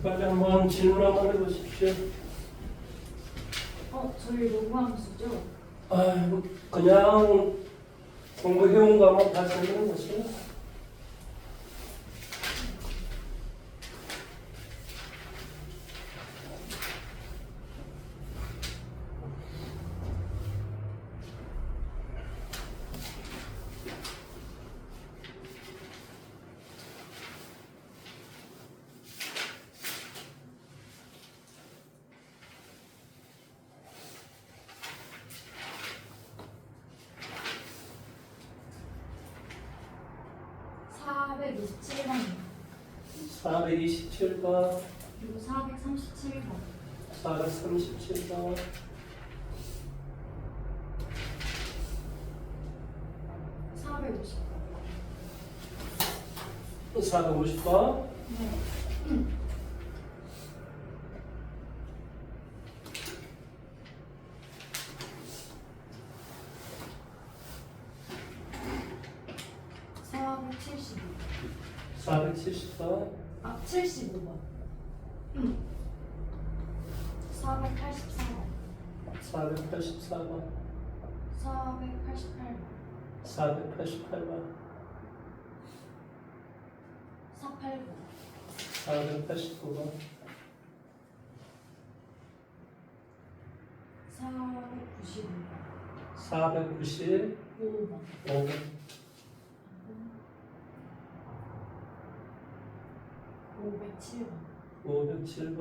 빨리 한번 질문 한번 해보십시오. 저희 로그함수죠? 아이고, 그냥 공부해온 거 한번 다시 해보세요. (427번) 427번, 그리고 437번 437번, 450번 450번, 네. (470번) 470번, 75번 484번 484번, 488번 488번, 489번 489번, 495번 495번, 507번 507번,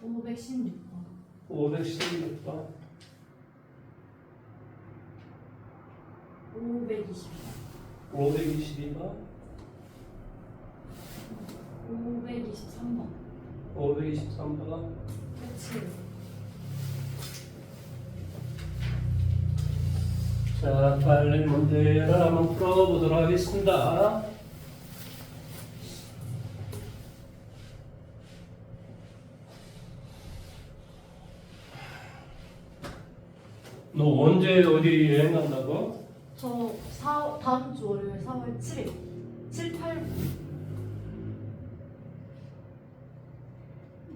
516번 516번, 520번 522번, 523번 523번. 끝이에요. 자, 빨리 문제를 한번 풀어보도록 하겠습니다. 너 언제 어디 여행 간다고? 다음 주 월요일 4월 7일 7, 8, 9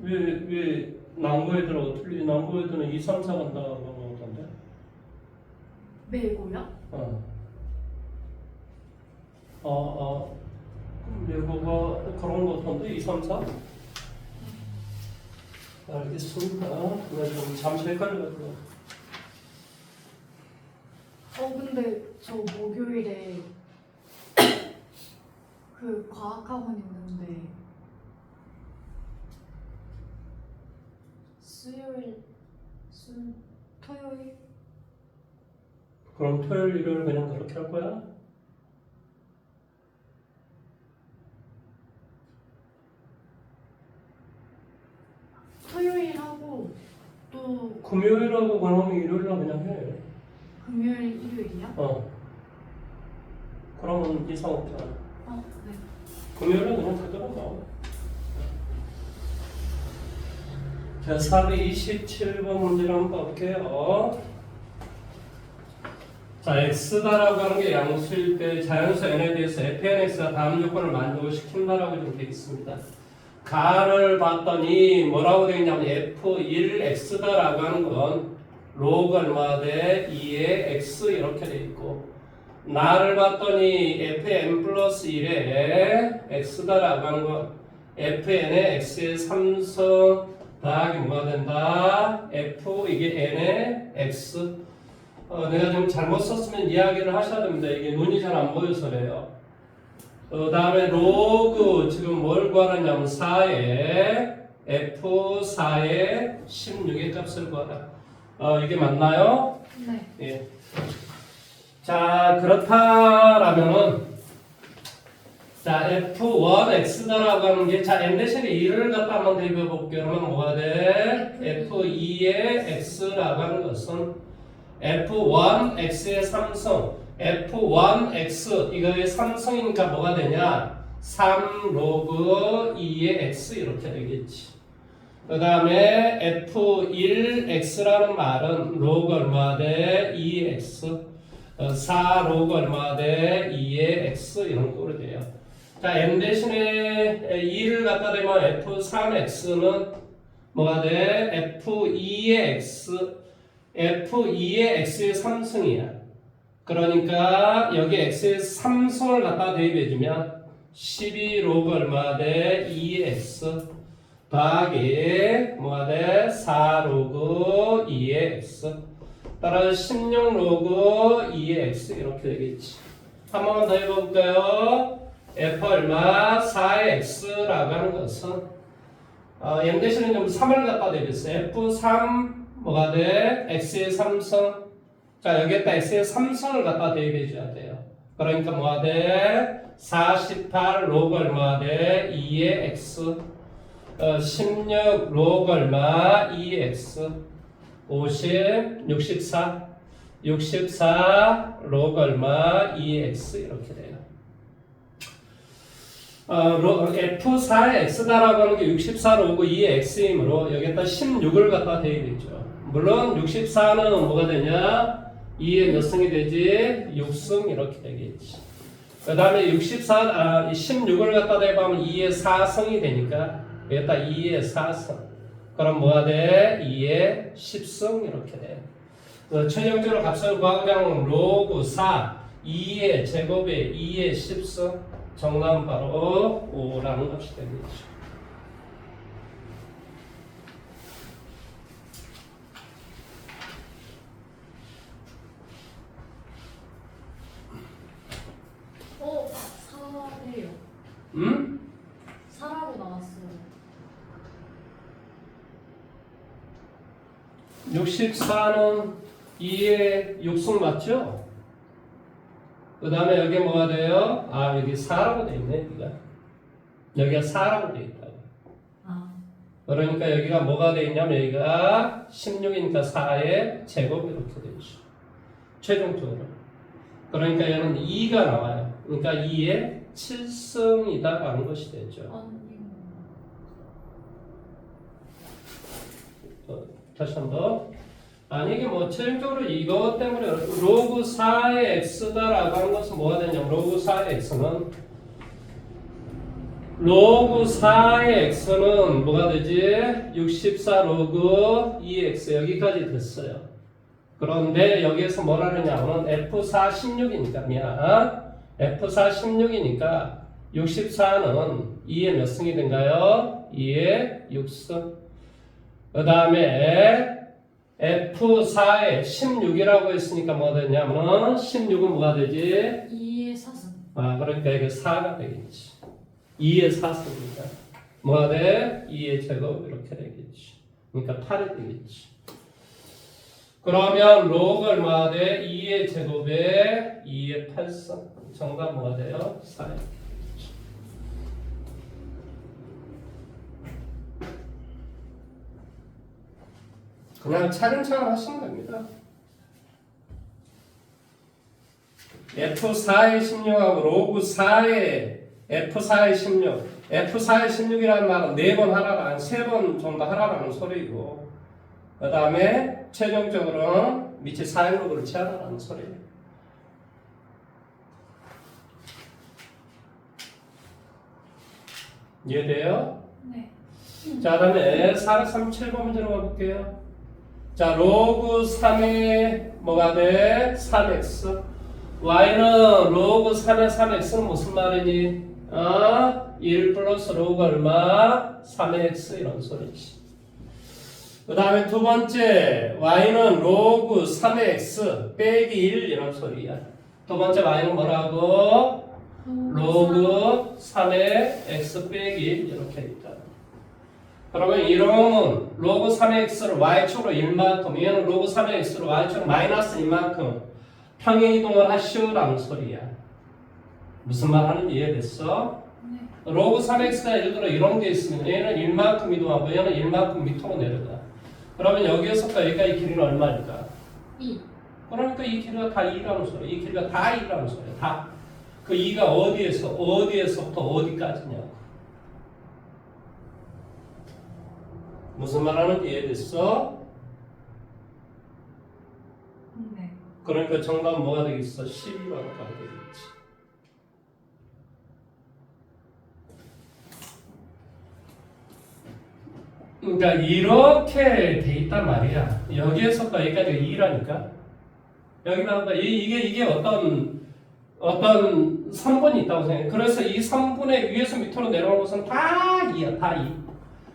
왜 남고애들하고 틀리지? 남고애들은 2, 3, 4 간다고 하던데? 매고요? 외국어 그런 거 같은데 2, 3, 4? 알겠습니다. 그래 좀 잠시 헷갈려가지고. 근데 저 목요일에 그 과학학원 있는데 토요일? 그럼 토요일, 일요일 그냥 그렇게 할 거야? 토요일 하고 또 금요일하고 그러면 일요일날 그냥 해. 금요일, 일요일이요? 그러면 이상 없잖아. 네. 금요일은 그냥 가더라고. 자, 427번 문제를 한번 볼게요. 자, x다라고 하는 게 양수일 때 자연수 n에 대해서 fnx가 다음 조건을 만족시킨다라고 좀 되어 있습니다. 가를 봤더니 뭐라고 되어 있냐면 f1x다라고 하는 건 로그 얼마 대 2의 x 이렇게 되어 있고, 나를 봤더니 fn 플러스 1의 x다라고 하는 건 fn의 x의 3성 더하기 뭐가 된다? f 이게 n의 x. 내가 좀 잘못 썼으면 이야기를 하셔야 됩니다. 이게 눈이 잘 안 보여서 그래요. 다음에 로그 지금 뭘 구하느냐면 4의 f4의 16의 값을 구하라. 이게 맞나요? 네. 예. 자, 그렇다라면은 자, f1x다라고 하는 게 자, n 대신에 2를 갖다 한번 대비해 볼게요. 그러면 뭐가 돼? f2의 x라고 하는 것은 f1x의 3성 f1x 이거의 3성이니까 뭐가 되냐? 3 로그 2의 x 이렇게 되겠지. 그 다음에 F1x라는 말은 로그 얼마 대 2x 4 로그 얼마 대 2의 x 이런 꼴이 돼요. 자, n 대신에 2를 갖다 대면 F3x는 뭐가 돼? F2의 x의 3승이야. 그러니까 여기 x의 3승을 갖다 대입해주면 12 로그 얼마 대 2x 더하기 뭐가 돼? 4 로그 2의 x 따라서 16 로그 2의 x 이렇게 되겠지. 한 번만 더 해볼까요? f 얼마? 4의 x라고 하는 것은 n 대신에 3을 갖다 대겠어요. f3 뭐가 돼? x의 3승. 자, 여기에다 x의 3승을 갖다 대입해줘야 돼요. 그러니까 뭐가 돼? 48 로그 얼마 돼? 2의 x 16 로그 얼마 2x 50 64 로그 얼마 2x 이렇게 돼요. F4의 x다라고 하는 게 64 로그 2x이므로 여기에다 16을 갖다 대입했죠. 물론 64는 뭐가 되냐? 2의 몇 승이 되지? 6승 이렇게 되겠지. 그 다음에 16을 갖다 대입하면 2의 4승이 되니까 여기다 2의 4승. 그럼 뭐가 돼? 2의 10승 이렇게 돼. 최종적으로 값을 구하고자 하면 로그 4 2의 제곱에 2의 10승. 정답은 바로 5라는 것이 되겠죠. 어, 4예요. 4라고 나왔어요. 64는 2의 6승 맞죠? 그 다음에 여기 뭐가 돼요? 아, 여기 4라고 돼 있네, 여기가. 여기가 4라고 돼 있다고. 아, 그러니까 여기가 뭐가 돼 있냐면 여기가 16이니까 4의 제곱 이렇게 되죠. 최종적으로. 그러니까 얘는 2가 나와요. 그러니까 2의 7승이다라는 것이 되죠. 아니. 다시 한번. 아니 이게 뭐 최종적으로 이것 때문에 로그 4의 x다라고 하는 것은 뭐가 되냐면 로그 4의 x는 뭐가 되지? 64 로그 2x 여기까지 됐어요. 그런데 여기에서 뭐라 그러냐면 F4 16이니까 F4 16이니까 64는 2의 몇 승이 된가요? 2의 6승. 그 다음에 F4에 16이라고 했으니까 뭐가 되냐면 16은 뭐가 되지? 2의 4승. 아, 그러니까 이게 4가 되겠지. 2의 4승이니까 뭐가 돼? 2의 제곱 이렇게 되겠지. 그러니까 8이 되겠지. 그러면 로그 얼마가 돼? 2의 제곱에 2의 8승. 정답 뭐가 돼요? 4예요. 그냥 차근차근 하시면 됩니다. F4의 16하고 로그 4의 F4의 16. F4의 16이라는 말은 4번 하라라는 3번 정도 하라라는 소리고 그 다음에 최종적으로는 밑에 4의 로그를 취하라라는 소리예요. 이해돼요? 네. 자, 다음에 437번 문제로 가볼게요. 자, 로그 3의 뭐가 돼? 3x. y는 로그 3의 3x는 무슨 말이니? 1 플러스 로그 얼마? 3의 x 이런 소리지. 그 다음에 두 번째 y는 로그 3의 x 빼기 1 이런 소리야. 두 번째 y는 뭐라고? 로그 3의 x 빼기 1 이렇게 있다. 그러면 이놈은 로그 3의 x를 y축으로 1만큼 얘는 로그 3의 x를 y축으로 마이너스 1만큼 평행이동을 하시오라는 소리야. 무슨 말 하는지 이해됐어? 네. 로그 3x가 예를 들어 이런 게 있으면 얘는 1만큼 이동하고 얘는 1만큼 밑으로 내려가. 그러면 여기에서부터 여기까지 길이는 얼마일까? 2. 그러니까 이 길이가 다 2라는 소리야. 이 길이가 다 2라는 소리야. 다. 그 2가 어디에서부터 어디까지냐? 무슨 말 하는지 이해됐어? 네. 그러니까 정답은 뭐가 되겠어? 12번가 되겠지. 그러니까 이렇게 돼 있단 말이야. 여기에서부터 여기까지가 2라니까. 여기다가 이게 어떤 3분이 있다고 생각해. 그래서 이 3분의 위에서 밑으로 내려오는 것은 다 2야, 다 2.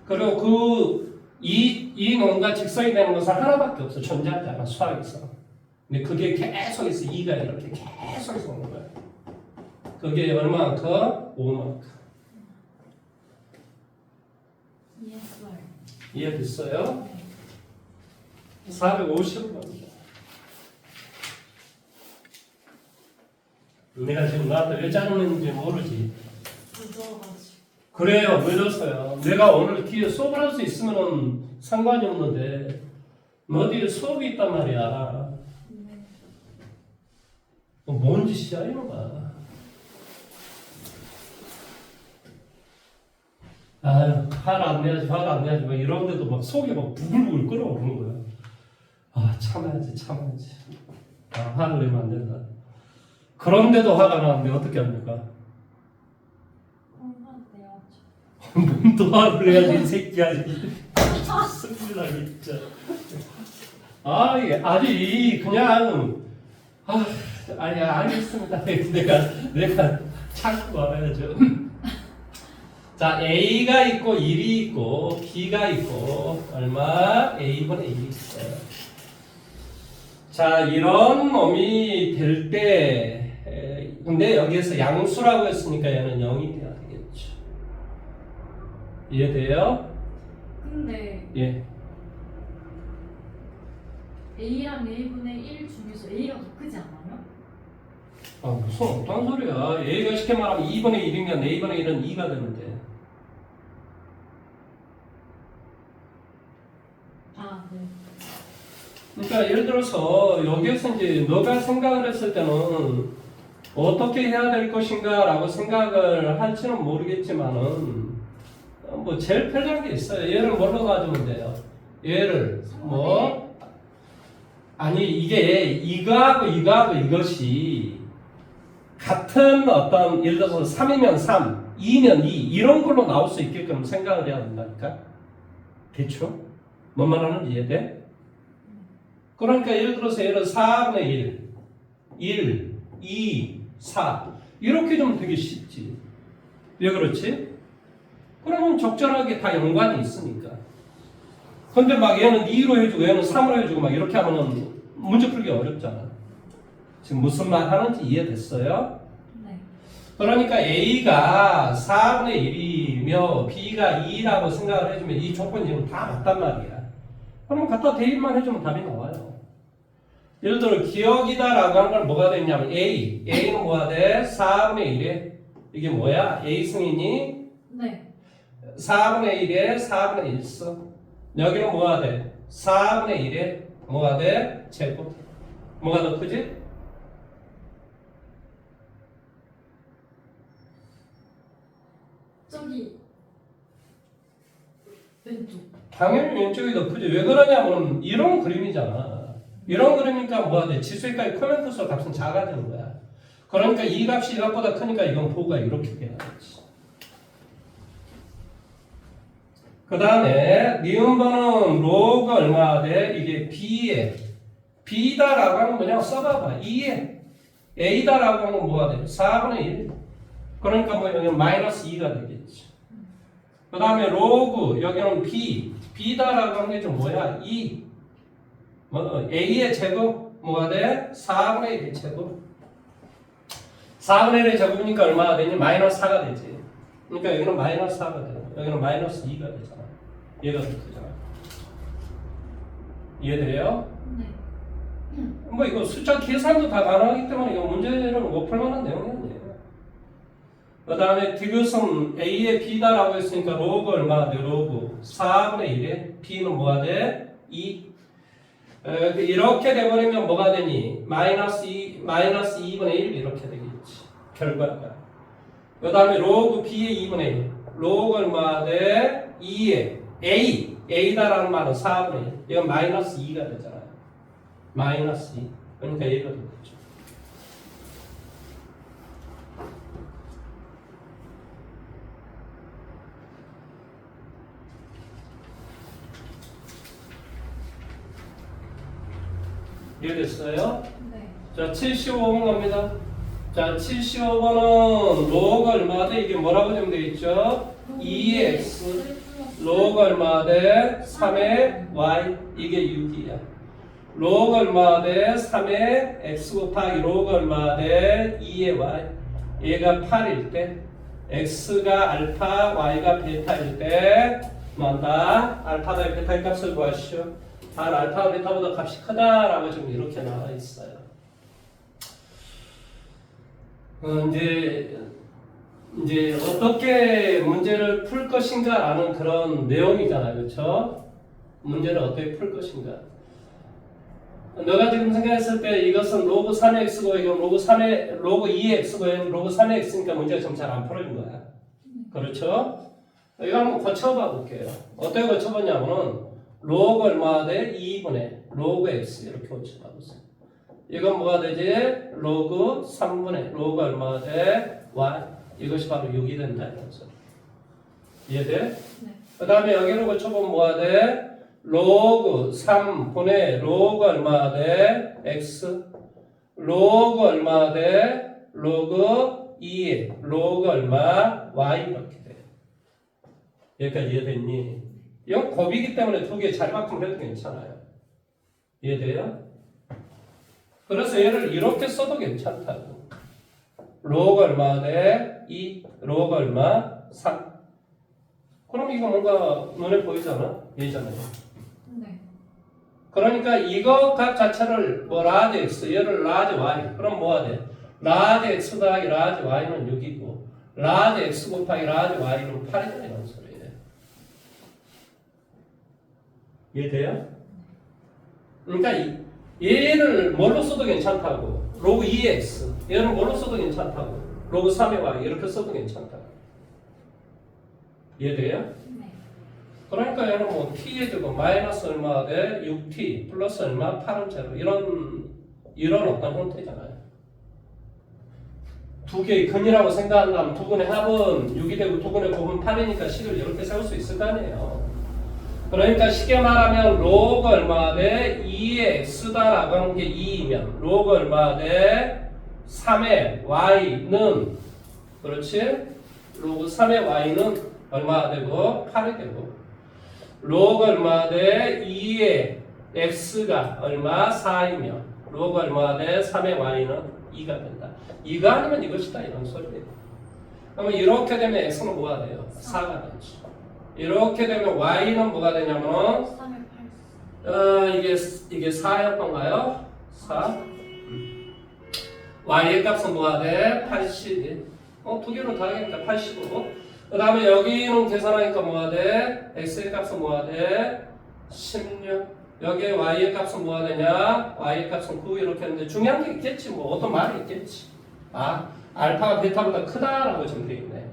그리고 이 놈과 직선이 되는 것은 하나밖에 없어. 존재하잖아, 수학에서. 근데 그게 계속해서 2가 이렇게 계속해서 오는 거야. 그게 얼마만큼? 5만큼. 이해했어요. 이해됐어요? 네. 450번입니다. 내가 지금 나한테 왜 짜증내는지 모르지. 늦어가지고. 그래요, 늦었어요. 내가 오늘 뒤에 수업을 할 수 있으면 상관이 없는데 뭐 어디에 수업이 있단 말이야. 네. 뭔 짓이야 이놈아. 아유, 화를 안 내야지, 화를 안 내야지. 막 이런데도 막 속이 막 부글부글 끓어오르는 거야. 아, 참아야지. 아, 화를 내면 안 된다. 그런데도 화가 나는데 어떻게 합니까? 공부해야죠. 또 화를 내야지, 이 새끼야. 승질나, 진짜. 아, 이게 아니, 그냥, 아니야, 알겠습니다. 내가 참고 말아야죠. 자, A가 있고 1이 있고 B가 있고 얼마? A분의 1이 있어요. 자, 이런 놈이 될 때, 근데 여기에서 양수라고 했으니까 얘는 0이 돼야 되겠죠. 이해돼요? 근데 예. A랑 A분의 1 중에서 A가 더 크지 않아요? 아, 무슨 어떤 소리야. A가 쉽게 말하면 2분의 1이면 A분의 1은 2가 되는데. 아, 네. 그러니까 예를 들어서 여기에서 이제 너가 생각을 했을 때는 어떻게 해야 될 것인가 라고 생각을 할지는 모르겠지만은 뭐 제일 편리한 게 있어요. 얘를 뭘로 가지면 돼요? 얘를 뭐 아니 이게 이거하고 이것이 같은 어떤 예를 들어서 3이면 3, 2면 2 이런 걸로 나올 수 있게끔 생각을 해야 된다니까. 대충? 뭔 말하는지 이해돼? 그러니까 예를 들어서 얘를 4분의 1, 2, 4 이렇게 좀 되게 쉽지. 왜 그렇지? 그러면 적절하게 다 연관이 있으니까. 근데 막 얘는 2로 해주고 얘는 3으로 해주고 막 이렇게 하면은 문제 풀기 어렵잖아. 지금 무슨 말 하는지 이해됐어요? 네. 그러니까 A가 4분의 1이며 B가 2라고 생각을 해주면 이 조건이 지금 다 맞단 말이야. 그럼 갖다 대입만 해주면 답이 나와요. 예를 들어 기억이다라고 하는 건 뭐가 되냐면 A는 뭐가 돼? 4분의 1에 이게 뭐야? A 승인이 네. 4분의 1에 4분의 1수 여기는 뭐가 돼? 4분의 1에 뭐가 돼? 제곱. 뭐가 더 크지? 저기 왼쪽. 당연히 왼쪽이 더 크지. 왜 그러냐면 이런 그림이잖아. 이런 그림이니까 뭐가 돼? 지수의 값이 크면 클수록 값은 작아지는 거야. 그러니까 이 값이 이 값보다 크니까 이건 보가 이렇게 돼야지. 그 다음에 니은번은 로그 얼마가 돼? 이게 B에 B다라고 하면 그냥 써봐봐. 2에 A다라고 하면 뭐가 돼? 4분의 1. 그러니까 뭐 여기는 마이너스 2가 되겠지. 그 다음에 로그 여기는 B다라고 하는 게 좀 뭐야? 2. A의 제곱 뭐가 돼? 4분의 1의 제곱. 4분의 1의 제곱이니까 얼마가 되니? 마이너스 4가 되지. 그러니까 여기는 마이너스 4가 되고 여기는 마이너스 2가 되잖아. 얘가 더 크잖아. 이해돼요? 네. 뭐 이거 숫자 계산도 다 가능하기 때문에 이거 문제는 못 풀만한 내용이 아니에요. 그 다음에 디귿은 A의 B다라고 했으니까 로그 얼마가 돼? 로그 4분의 1에 B는 뭐가 돼? 2. 이렇게 돼버리면 뭐가 되니? 마이너스 2분의 1 이렇게 되겠지. 결과가. 그 다음에 로그 B의 2분의 1. 로그 얼마가 돼? 2에 A A다라는 말은 4분의 1. 이건 마이너스 2가 되잖아요. 마이너스 2. 그러니까 얘가 되겠죠. 이해됐어요? 네. 자, 75번 갑니다. 자, 75번은 로그가 얼마 돼? 이게 뭐라고 되면 되겠죠? 2x 로그가 얼마 돼? 3의 y 이게 6이야. 로그가 얼마 돼? 3의 x 곱하기 로그가 얼마 돼? 2의 y 얘가 8일 때 x가 알파 y가 베타일 때 뭐한다? 알파다 베타의 값을 구하시오. 단 알파 베타보다 값이 크다라고 지금 이렇게 나와 있어요. 이제 어떻게 문제를 풀 것인가라는 그런 내용이잖아요, 그렇죠? 문제를 어떻게 풀 것인가. 너가 지금 생각했을 때 이것은 로그 3의 x고 이건 로그 2의 x고 이건 로그 3의 x니까 문제가 좀 잘 안 풀어진 거야. 그렇죠? 이거 한번 고쳐봐 볼게요. 어떻게 고쳐보냐면은 로그 얼마 돼? 2분의 로그 x 이렇게 고쳐봐 보세요. 이건 뭐가 되지? 로그 3분의 로그 얼마 돼? y 이것이 바로 6이 된다 이런 소리. 이해돼? 네. 그 다음에 여기로 고쳐보면 뭐가 돼? 로그 3분의 로그 얼마 돼? x 로그 얼마 돼? 로그 2 로그 얼마? y 이렇게 돼. 여기까지 이해됐니? 이건 곱이기 때문에 두 개 자리 바꾸면 해도 괜찮아요. 이해돼요? 그래서 얘를 이렇게 써도 괜찮다고. 로그 얼마 돼? 2 로그 얼마? 3 그럼 이거 뭔가 눈에 보이잖아? 얘잖아요. 네. 그러니까 이거 값 자체를 뭐 라지 x 얘를 라지 y 그럼 뭐가 돼? 라지 x 더하기 라지 y는 6이고 라지 x 곱하기 라지 y는 8이다 이런 소리예요. 이해돼요? 그러니까 얘를 뭘로 써도 괜찮다고. 로그 2x 얘는 뭘로 써도 괜찮다고. 로그 3의 y 이렇게 써도 괜찮다고. 이해돼요? 네. 그러니까 얘는 뭐 t에 두고 마이너스 얼마 돼? 6t 플러스 얼마? 8은 제로 이런 어떤 형태잖아요. 두 개의 근이라고 생각한다면 두 근의 합은 6이 되고 두 근의 곱은 8이니까 식을 이렇게 세울 수 있을 거 아니에요. 그러니까 쉽게 말하면 로그 얼마 돼? 2의 x다라고 하는 게 2이면 로그 얼마 돼? 3의 y는 그렇지? 로그 3의 y는 얼마 되고? 8이 되고 로그 얼마 돼? 2의 x가 얼마? 4이면 로그 얼마 돼? 3의 y는 2가 된다. 2가 아니면 이것이다 이런 소리예요. 그러면 이렇게 되면 x는 뭐가 돼요? 4가 되죠. 이렇게 되면 y는 뭐가 되냐면 3의 8. 이게 4였던가요? 4 y의 값은 뭐가 돼? 80 두 개로 더하니까 85 그 다음에 여기는 계산하니까 뭐가 돼? x의 값은 뭐가 돼? 16 여기에 y의 값은 뭐가 되냐? y의 값은 9 이렇게 했는데 중요한 게 있겠지 뭐 어떤 말이 있겠지 알파가 베타보다 크다라고 지금 되어 있네.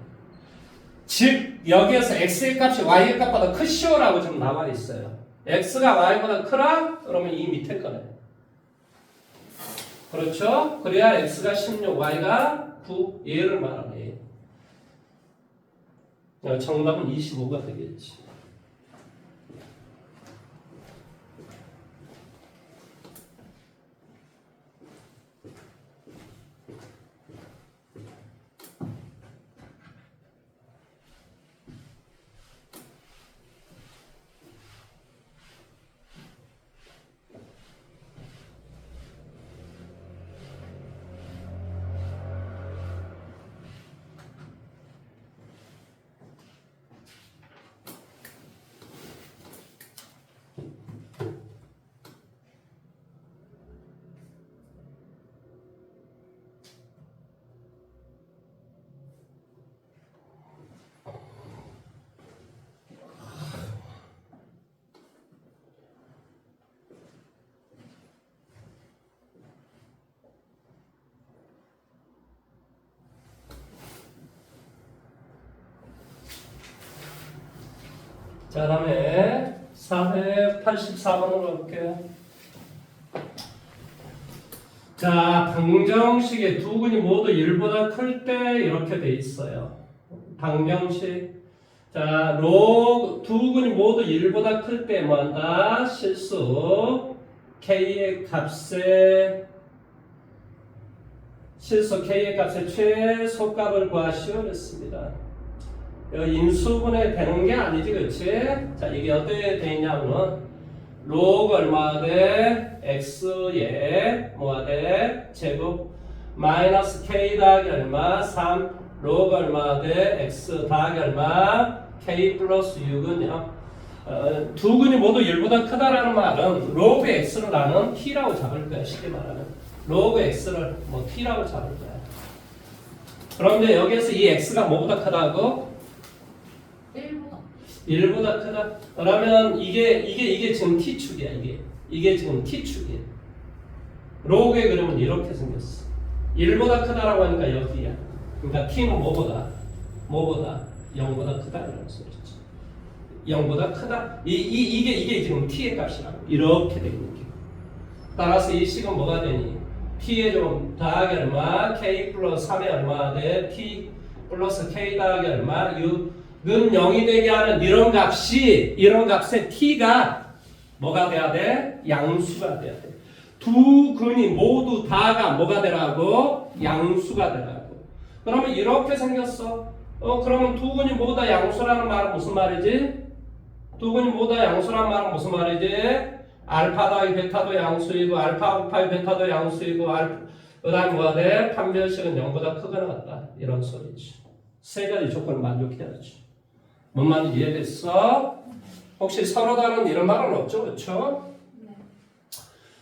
즉 여기에서 x의 값이 y의 값보다 크시오라고 지금 나와 있어요. x가 y보다 크라? 그러면 이 밑에 거네. 그렇죠? 그래야 x가 16, y가 9 얘를 말하네. 정답은 25가 되겠지. 자, 다음에 484번으로 가볼게요. 자, 방정식의 두 근이 모두 1보다 클 때 이렇게 돼 있어요. 방정식. 자, 두 근이 모두 1보다 클 때 뭐한다? 실수 k의 값에 최소값을 구하시오 그랬습니다. 인수분해 되는 게 아니지, 그렇지? 자, 이게 어떻게 돼 있냐면 로그 얼마 돼? x에 뭐가 돼? 제곱 마이너스 k 더하기 얼마? 3 로그 얼마 돼? x 더하기 얼마? k 플러스 6은요. 두 근이 모두 1보다 크다라는 말은 로그 x를 나는 t라고 잡을 거야. 쉽게 말하면 로그 x를 뭐 t라고 잡을 거야. 그런데 여기에서 이 x가 뭐보다 크다고? 1보다 크다. 그러면 이게 지금 t축이야. 이게 지금 t축이야. 로그의 그림은 이렇게 생겼어. 1보다 크다라고 하니까 여기야. 그러니까 t는 뭐보다 0보다 크다 이런 소리죠. 0보다 크다. 이게 지금 t의 값이라고. 이렇게 돼 있는 게. 따라서 이 식은 뭐가 되니? t의 좀 더하기 얼마? k 플러스 3의 얼마 돼? t 플러스 k 더하기 얼마? 6은 0이 되게 하는 이런 값의 t가 뭐가 돼야 돼? 양수가 돼야 돼. 두 근이 모두 다가 뭐가 되라고? 양수가 되라고. 그러면 이렇게 생겼어. 그러면 두 근이 모두 다 양수라는 말은 무슨 말이지? 두 근이 모두 다 양수라는 말은 무슨 말이지? 알파 더하기 베타도 양수이고 알파 곱하기 베타도 양수이고 그 다음에 뭐가 돼? 판별식은 0보다 크거나 같다. 이런 소리지. 세 가지 조건을 만족해야지. 뭔 말인지 이해됐어? 혹시 서로 다른 이런 말은 없죠? 그렇죠? 네.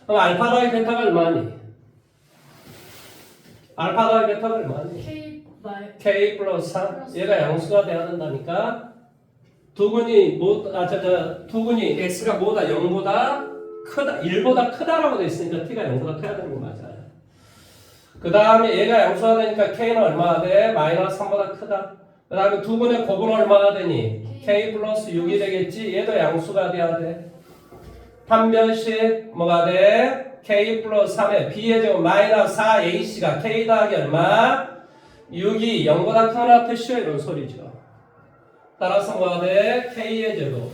그럼 알파 더하기 베타가 얼마니? 알파 더하기 베타가 얼마니? k 플러스 3. 얘가 양수가 돼야 된다니까. 두 근이 두 근이 x가 뭐다? 0보다 크다. 1보다 크다라고 돼 있으니까 t가 0보다 커야 되는 거 맞아요. 그 다음에 얘가 양수가 되니까 k는 얼마나 돼? 마이너스 3보다 크다. 그 다음에 두 근의 곱은 얼마나 되니? k 플러스 6이 되겠지? 얘도 양수가 돼야 돼. 판별식 뭐가 돼? k 플러스 3에 b의 제곱 마이너스 4ac가 k 더하기 얼마? 6이 0보다 크거나 표시오 이런 소리죠. 따라서 뭐가 돼? k의 제곱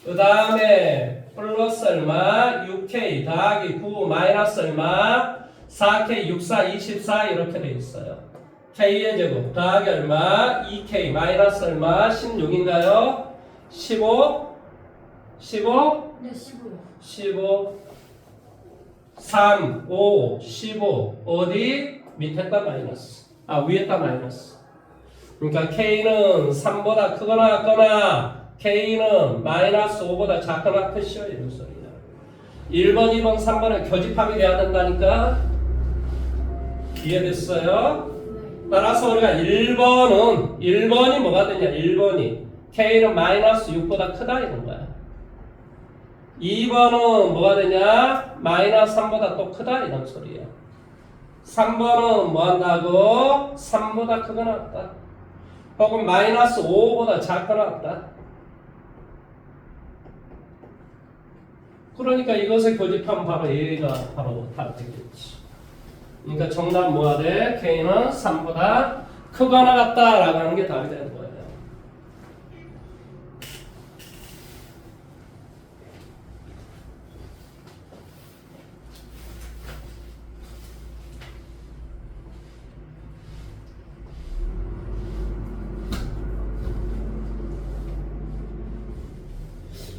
그 다음에 플러스 얼마? 6k 더하기 9 마이너스 얼마? 4k 6, 4, 24 이렇게 돼 있어요. k의 제곱 더하기 얼마? 2k 마이너스 얼마? 16인가요? 15? 15? 네, 15요. 15 3, 5, 15 어디? 밑에다 마이너스 위에다 마이너스. 그러니까 k는 3보다 크거나 같거나 k는 마이너스 5보다 작거나 표시오 이런 소리야. 1번, 2번, 3번은 교집합이 돼야 된다니까. 이해됐어요? 네. 따라서 우리가 1번이 뭐가 되냐? 1번이 k는 마이너스 6보다 크다 이런 거야. 2번은 뭐가 되냐? 마이너스 3보다 또 크다 이런 소리야. 3번은 뭐 한다고? 3보다 크거나 같다. 혹은 마이너스 5보다 작거나 같다. 그러니까 이것을 교집하면 바로 얘가 바로 답이 되겠지. 그러니까 정답 뭐가 돼? K는 3보다 크거나 같다라고 하는 게 답이 되는 거예요.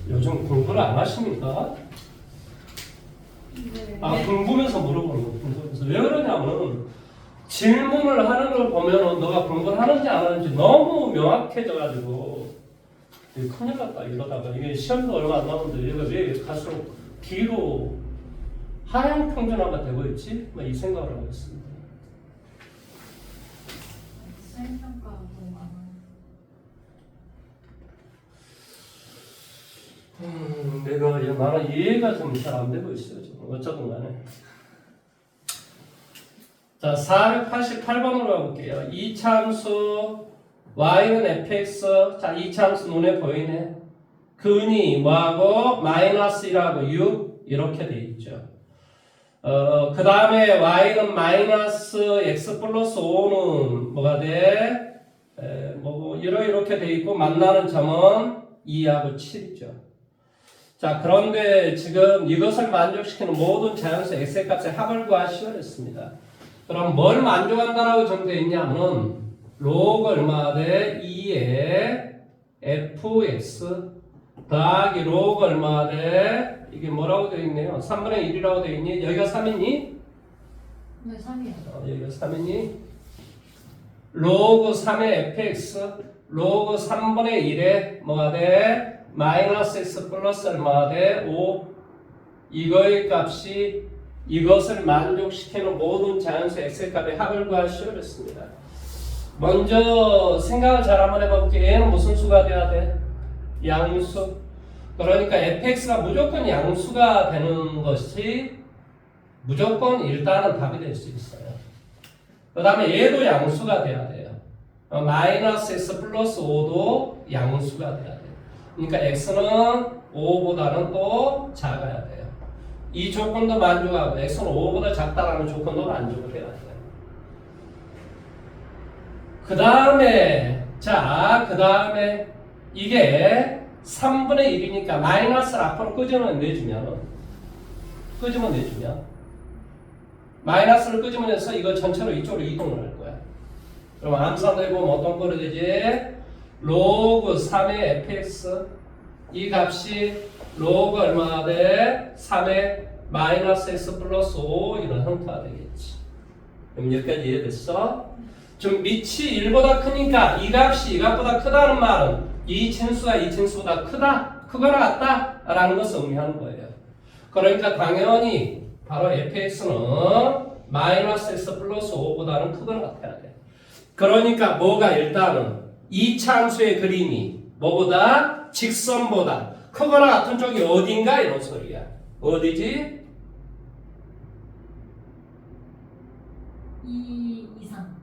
요즘 공부를 안 하십니까? 네. 궁금해서 물어보는 거. 궁금해서. 왜 그러냐면 질문을 하는 걸 보면 너가 공부를 하는지 안 하는지 너무 명확해져가지고 큰일 났다 이러다가 이게 시험도 얼마 안 남았는데 얘가 왜 갈수록 뒤로 하향 평준화가 되고 있지? 이 생각을 하고 있습니다. 수행평가 너무 안 와요. 나는 이해가 좀 잘 안 되고 있어요. 지금. 어쩌든 간에. 자, 488번으로 가볼게요. 이차함수 y는 fx. 자, 이차함수 눈에 보이네. 근이 뭐하고 마이너스 1하고 6 이렇게 돼 있죠. 그 다음에 y는 마이너스 x 플러스 5는 뭐가 돼? 뭐 이렇게 돼 있고 만나는 점은 2하고 7이죠. 자, 그런데 지금 이것을 만족시키는 모든 자연수 x의 값의 합을 구하시오 했습니다. 그럼 뭘 만족한다라고 정되어 있냐면 로그 얼마 돼? 2의 fx 더하기 로그 얼마 돼? 이게 뭐라고 되어 있네요? 3분의 1이라고 되어 있니? 여기가 3이니? 네, 3이요. 여기가 3이니? 로그 3의 fx 로그 3분의 1에 뭐가 돼? 마이너스 x 플러스 얼마가 돼? 5 이거의 값이 이것을 만족시키는 모든 자연수 x의 값의 합을 구하시오 그랬습니다. 먼저 생각을 잘 한번 해볼게요. 얘는 무슨 수가 돼야 돼? 양수. 그러니까 fx가 무조건 양수가 되는 것이 무조건 일단은 답이 될 수 있어요. 그 다음에 얘도 양수가 돼야 돼요. 마이너스 x 플러스 5도 양수가 돼야 돼요. 그러니까 x는 5보다는 또 작아야 돼요. 이 조건도 만족하고 x는 5보다 작다라는 조건도 만족을 해야 돼요. 그 다음에 그 다음에 이게 3분의 1이니까 마이너스를 앞으로 끄집어내주면 마이너스를 끄집어내서 이거 전체로 이쪽으로 이동을 할 거야. 그럼 암산되고 어떤 거로 되지? 로그 3의 fx 이 값이 로그 얼마가 돼? 3의 마이너스 x 플러스 5 이런 형태가 되겠지. 그럼 여기까지 이해됐어? 좀 밑이 1보다 크니까 이 값이 이 값보다 크다는 말은 이 진수가 이 진수보다 크거나 같다 라는 것을 의미하는 거예요. 그러니까 당연히 바로 fx는 마이너스 x 플러스 5보다는 크거나 같아야 돼. 그러니까 뭐가 일단은 이 참수의 그림이 뭐보다? 직선보다 크거나 같은 쪽이 어딘가 이런 소리야. 어디지? 2 이상.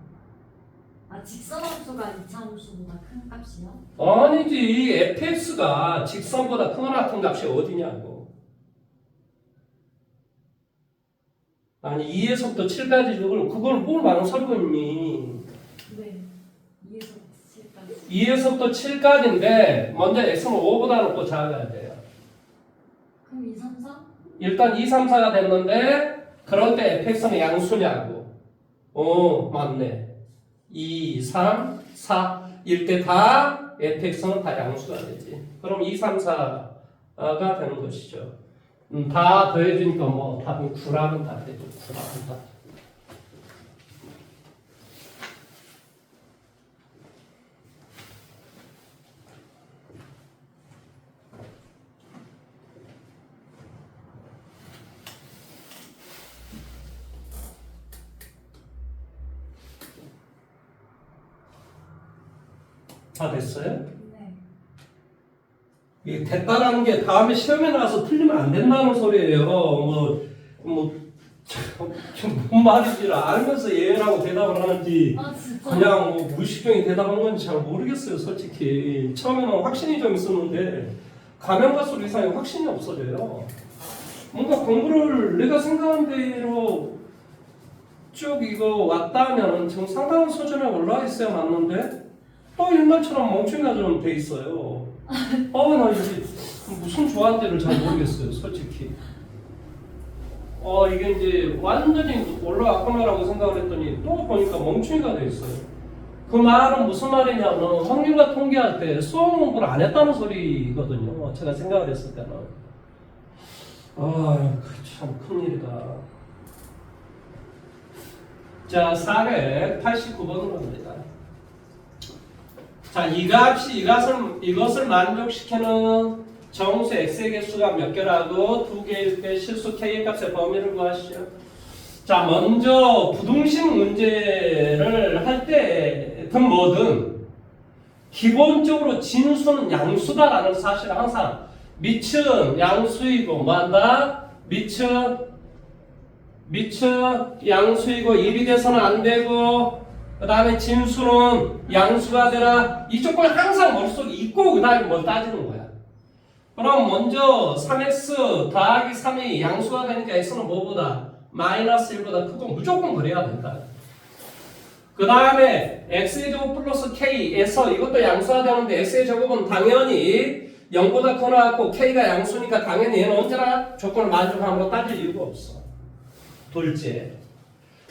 직선함수가 이차함수보다 큰 값이요? 아니지. fx가 직선보다 크거나 같은 값이 어디냐고. 아니 2에서부터 7까지 그걸 뭘 망설이고 있니? 네. 2에서부터 7까지. 2에서부터 7까지인데 먼저 x는 5보다 높고 작아야 돼요. 그럼 2, 3, 4? 일단 2, 3, 4가 됐는데 그럴 때 fx는 양수냐고. 맞네. 2, 3, 4 이때 다 fx는 다 양수가 되지. 그럼 2, 3, 4가 되는 것이죠. 다 더해주니까 뭐 답이 9라는 답이 되죠. 9라는 답. 다 됐어요? 네. 이게 됐다라는 게 다음에 시험에 나와서 틀리면 안 된다는 소리예요. 뭔 말인지를 알면서 예언하고 대답을 하는지 진짜? 그냥 무의식적인 대답한 건지 잘 모르겠어요. 솔직히 처음에는 확신이 좀 있었는데 가면 갈수록 이상에 확신이 없어져요. 뭔가 공부를 내가 생각한 대로 쭉 이거 왔다면 지금 상당한 수준에 올라와 있어야 맞는데 또 옛날처럼 멍청이가 좀 돼 있어요. 나 이제 무슨 조한대를 잘 모르겠어요, 솔직히. 이게 이제 완전히 올라왔구나라고 생각을 했더니 또 보니까 멍청이가 돼 있어요. 그 말은 무슨 말이냐면 확률과 통계할 때 수학 공부를 안 했다는 소리거든요. 제가 생각을 했을 때는. 참 큰일이다. 자, 489번으로 갑니다. 자, 이것을 만족시키는 정수 x의 개수가 몇 개라고? 2개일 때 실수 k의 값의 범위를 구하시죠. 자, 먼저 부등식 문제를 할 때든 뭐든 기본적으로 진수는 양수다라는 사실을 항상 밑은 양수이고 뭐한다? 밑은 양수이고 1이 돼서는 안 되고 그 다음에 진수는 양수가 되라 이 조건을 항상 머릿속에 있고 그 다음에 뭘 따지는 거야. 그럼 먼저 3x 더하기 3이 양수가 되니까 x는 뭐보다? 마이너스 1보다 크고 무조건 그래야 된다. 그 다음에 x의 제곱 플러스 k에서 이것도 양수가 되는데 x의 제곱은 당연히 0보다 커나갔고 k가 양수니까 당연히 얘는 언제나 조건을 만족함으로 따질 이유가 없어. 둘째.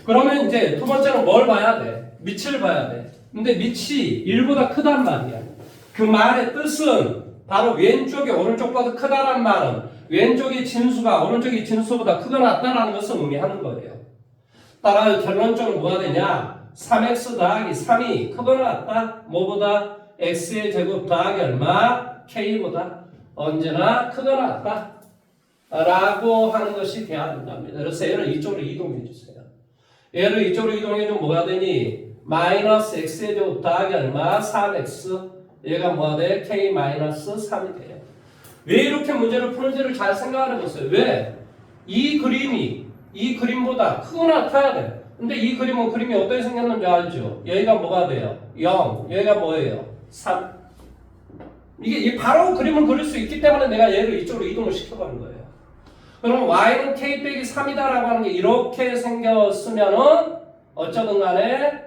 그러면 이제 두 번째는 뭘 봐야 돼? 밑을 봐야 돼. 근데 밑이 1보다 크단 말이야. 그 말의 뜻은 바로 왼쪽이 오른쪽보다 크다란 말은 왼쪽의 진수가 오른쪽의 진수보다 크거나 같다라는 것을 의미하는 거예요. 따라서 결론적으로 뭐가 되냐? 3x 더하기 3이 크거나 같다. 뭐보다? x의 제곱 더하기 얼마? k보다 언제나 크거나 같다. 라고 하는 것이 돼야 된답니다. 그래서 얘를 이쪽으로 이동해 주세요. 얘를 이쪽으로 이동해 주면 뭐가 되니? 마이너스 x의 제곱 더하기 얼마? 3x. 얘가 뭐가 돼? k 마이너스 3이 돼요. 왜 이렇게 문제를 푸는지를 잘 생각해 보세요. 왜? 이 그림이 이 그림보다 크거나 같아야 돼. 근데 이 그림은 그림이 어떻게 생겼는지 알죠? 여기가 뭐가 돼요? 0. 여기가 뭐예요? 3. 이게 바로 그림을 그릴 수 있기 때문에 내가 얘를 이쪽으로 이동을 시켜가는 거예요. 그럼 y는 k 빼기 3이다라고 하는 게 이렇게 생겼으면은 어쩌든 간에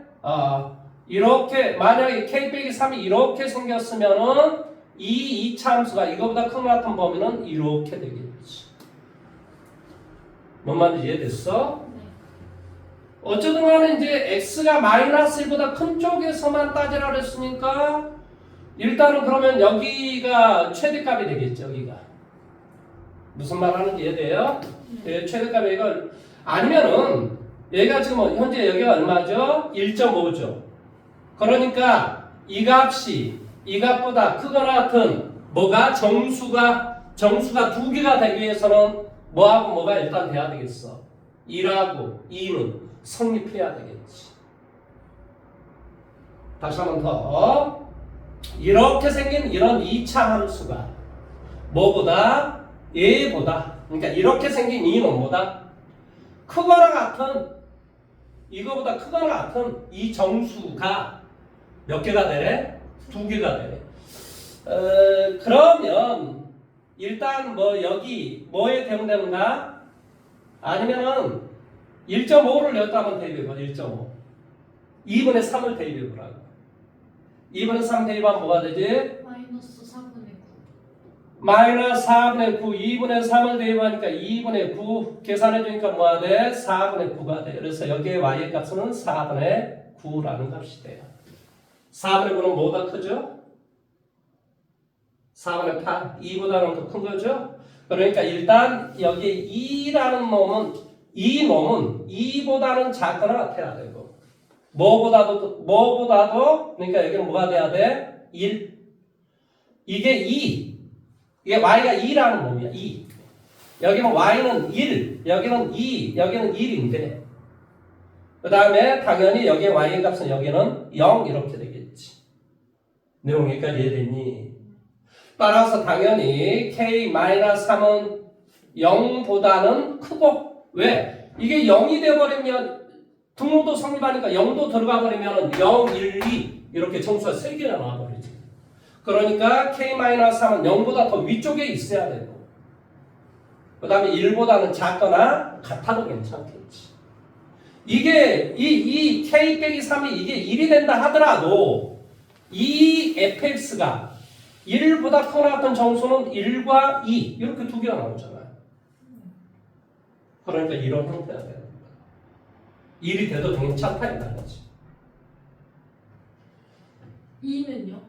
이렇게 만약에 k 빼기 3이 이렇게 생겼으면은 이 이차함수가 이거보다 큰 것 같은 범위는 이렇게 되겠지. 뭔 말인지 이해됐어? 네. 어쩌든 간에 이제 x가 마이너스 1보다 큰 쪽에서만 따지라 그랬으니까 일단은 그러면 여기가 최대값이 되겠죠. 여기가 무슨 말 하는지 이해돼요? 네, 최대값이 이걸 아니면은 얘가 지금 현재 여기가 얼마죠? 1.5죠. 그러니까 이 값이 이 값보다 크거나 같은 뭐가 정수가 두 개가 되기 위해서는 뭐하고 뭐가 일단 돼야 되겠어. 1하고 2는 성립해야 되겠지. 다시 한 번 더. 이렇게 생긴 이런 2차 함수가 뭐보다? 얘보다. 그러니까 이렇게 생긴 이 놈보다 크거나 같은 이거보다 크거나 같은 이 정수가 몇 개가 되래? 2개가 되래. 그러면 일단 뭐 여기 뭐에 대응되는가? 아니면은 1.5를 여기다 한번 대입해봐. 1.5 2분의 3을 대입해보라고. 2분의 3 대입하면 뭐가 되지? 마이너스 4분의 9. 마이너스 4분의 9 2분의 3을 대입하니까 2분의 9 계산해주니까 뭐가 돼? 4분의 9가 돼. 그래서 여기에 y의 값은 4분의 9라는 값이 돼요. 4분의 9는 뭐보다 크죠? 4분의 8 2보다는 더 큰 거죠? 그러니까 일단 여기 2라는 놈은 이 놈은 2보다는 작거나 같아야 되고 뭐보다도 그러니까 여기는 뭐가 돼야 돼? 1 이게 2 이게 y가 2라는 놈이야. 2 여기는 y는 1 여기는 2 여기는 1인데 그 다음에 당연히 여기에 y의 값은 여기는 0 이렇게 되겠지. 내용 여기까지 이해됐니? 따라서 당연히 k-3은 0보다는 크고 왜? 이게 0이 돼버리면 등호도 성립하니까 0도 들어가 버리면 0, 1, 2 이렇게 정수가 3개나 나와버리지. 그러니까 k-3은 0보다 더 위쪽에 있어야 되고 그 다음에 1보다는 작거나 같아도 괜찮겠지. 이게 이 k 빼기 3이 이게 1이 된다 하더라도 이 fx가 1보다 크거나 같은 정수는 1과 2 이렇게 두 개가 나오잖아요. 그러니까 이런 형태가 돼요. 1이 돼도 괜찮다 이 말이지. 2는요?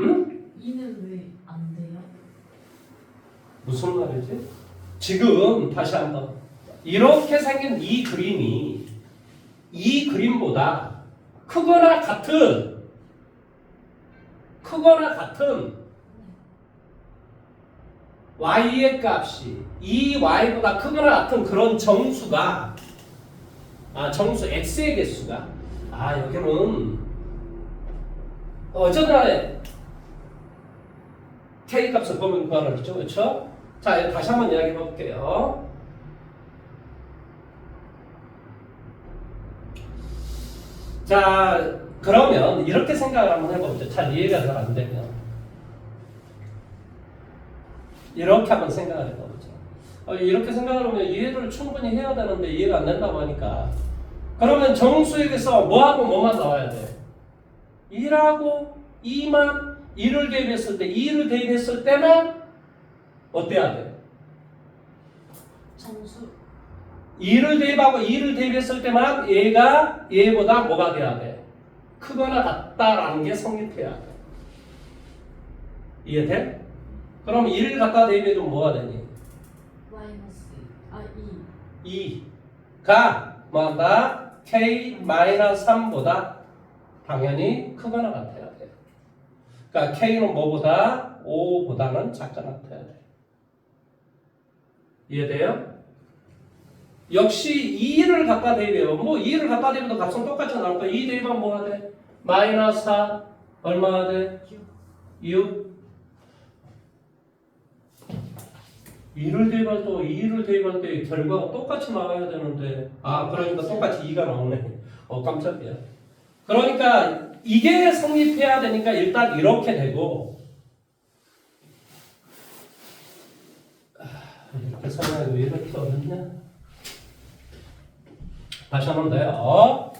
응? 2는 왜 안 돼요? 무슨 말이지? 지금 다시 한번 이렇게 생긴 이 그림이 이 그림보다 크거나 같은 y의 값이 이 y보다 크거나 같은 그런 정수가 정수 x의 개수가 여기는 어쨌든 간에 k 값을 보면 구하라 그랬죠. 그렇죠? 자, 다시 한번 이야기해 볼게요. 자, 그러면 이렇게 생각을 한번 해보죠. 잘 이해가 잘 안 되면. 이렇게 한번 생각을 해보죠. 이렇게 생각을 하면 이해를 충분히 해야 되는데 이해가 안 된다고 하니까 그러면 정수에게서 뭐하고 뭐만 나와야 돼? 1하고 2만 1을 대입했을 때 2를 대입했을 때만 어때야 돼? 정수 2를 대입하고 2를 대입했을 때만 얘가 얘보다 뭐가 돼야 돼? 크거나 같다라는 게 성립해야 돼. 이해돼? 그럼 1을 갖다 대입해주면 뭐가 되니? 마이너스 2가 뭐한다? K-3보다 당연히 크거나 같아야 돼. 그러니까 K는 뭐보다? 5보다는 작거나 같아야 돼. 이해돼요? 역시 2를 갖다 대입해요. 뭐 2를 갖다 대입해도 값은 똑같이 나올 거야. 2 대입하면 뭐가 돼? 마이너스 4 얼마가 돼? 6 2를 대입할 때 2를 대입할 때 결과가 똑같이 나와야 되는데 그러니까 똑같이 2가 나오네. 깜짝이야. 그러니까 이게 성립해야 되니까 일단 이렇게 되고 이렇게 설명하기 왜 이렇게 어렵냐? 다시 한번 더요.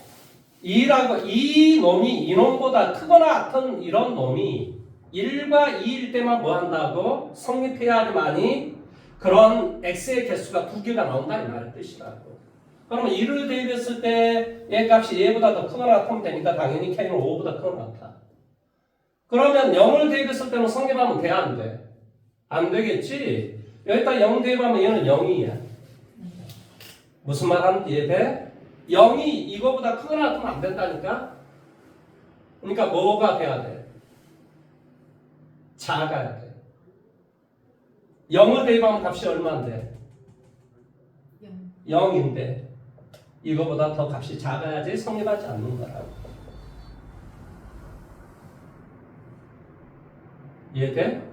이 놈이 이 놈보다 크거나 같은 이런 놈이 1과 2일 때만 뭐 한다고? 성립해야지만이 그런 x의 개수가 2개가 나온다 이 말의 뜻이라고. 그러면 2를 대입했을 때 얘 값이 얘보다 더 크거나 같으면 되니까 당연히 k는 5보다 크거나 같아. 그러면 0을 대입했을 때는 성립하면 돼 안 돼? 안 되겠지? 여기다 0 대입하면 얘는 0이야. 무슨 말 하는지 이해돼? 0이 이거보다 크거나 같으면 안 된다니까? 그러니까 뭐가 돼야 돼? 작아야 돼. 0을 대입하면 값이 얼마인데? 0인데 이거보다 더 값이 작아야지 성립하지 않는 거라고. 이해돼?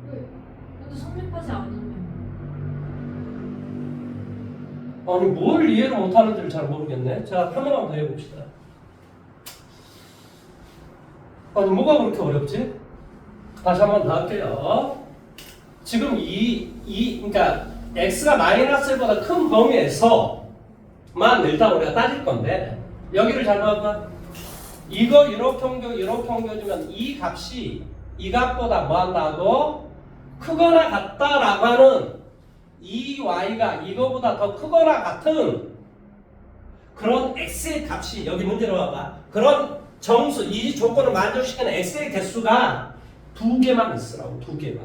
근데 성립하지 않으면 아니 뭘 이해를 못하는지를 잘 모르겠네. 자, 하나만 더 해봅시다. 아니 뭐가 그렇게 어렵지? 다시 한번 더 할게요. 지금 그러니까 x가 마이너스 1보다 큰 범위에서만 일단 우리가 따질 건데 여기를 잘 봐봐. 이거 이렇게 옮겨주면 이 값이 이 값보다 뭐 한다고? 크거나 같다라고 하는 이 y가 이거보다 더 크거나 같은 그런 x의 값이 여기 문제로 봐봐. 그런 정수, 이 조건을 만족시키는 x의 개수가 2개만 있으라고. 2개만.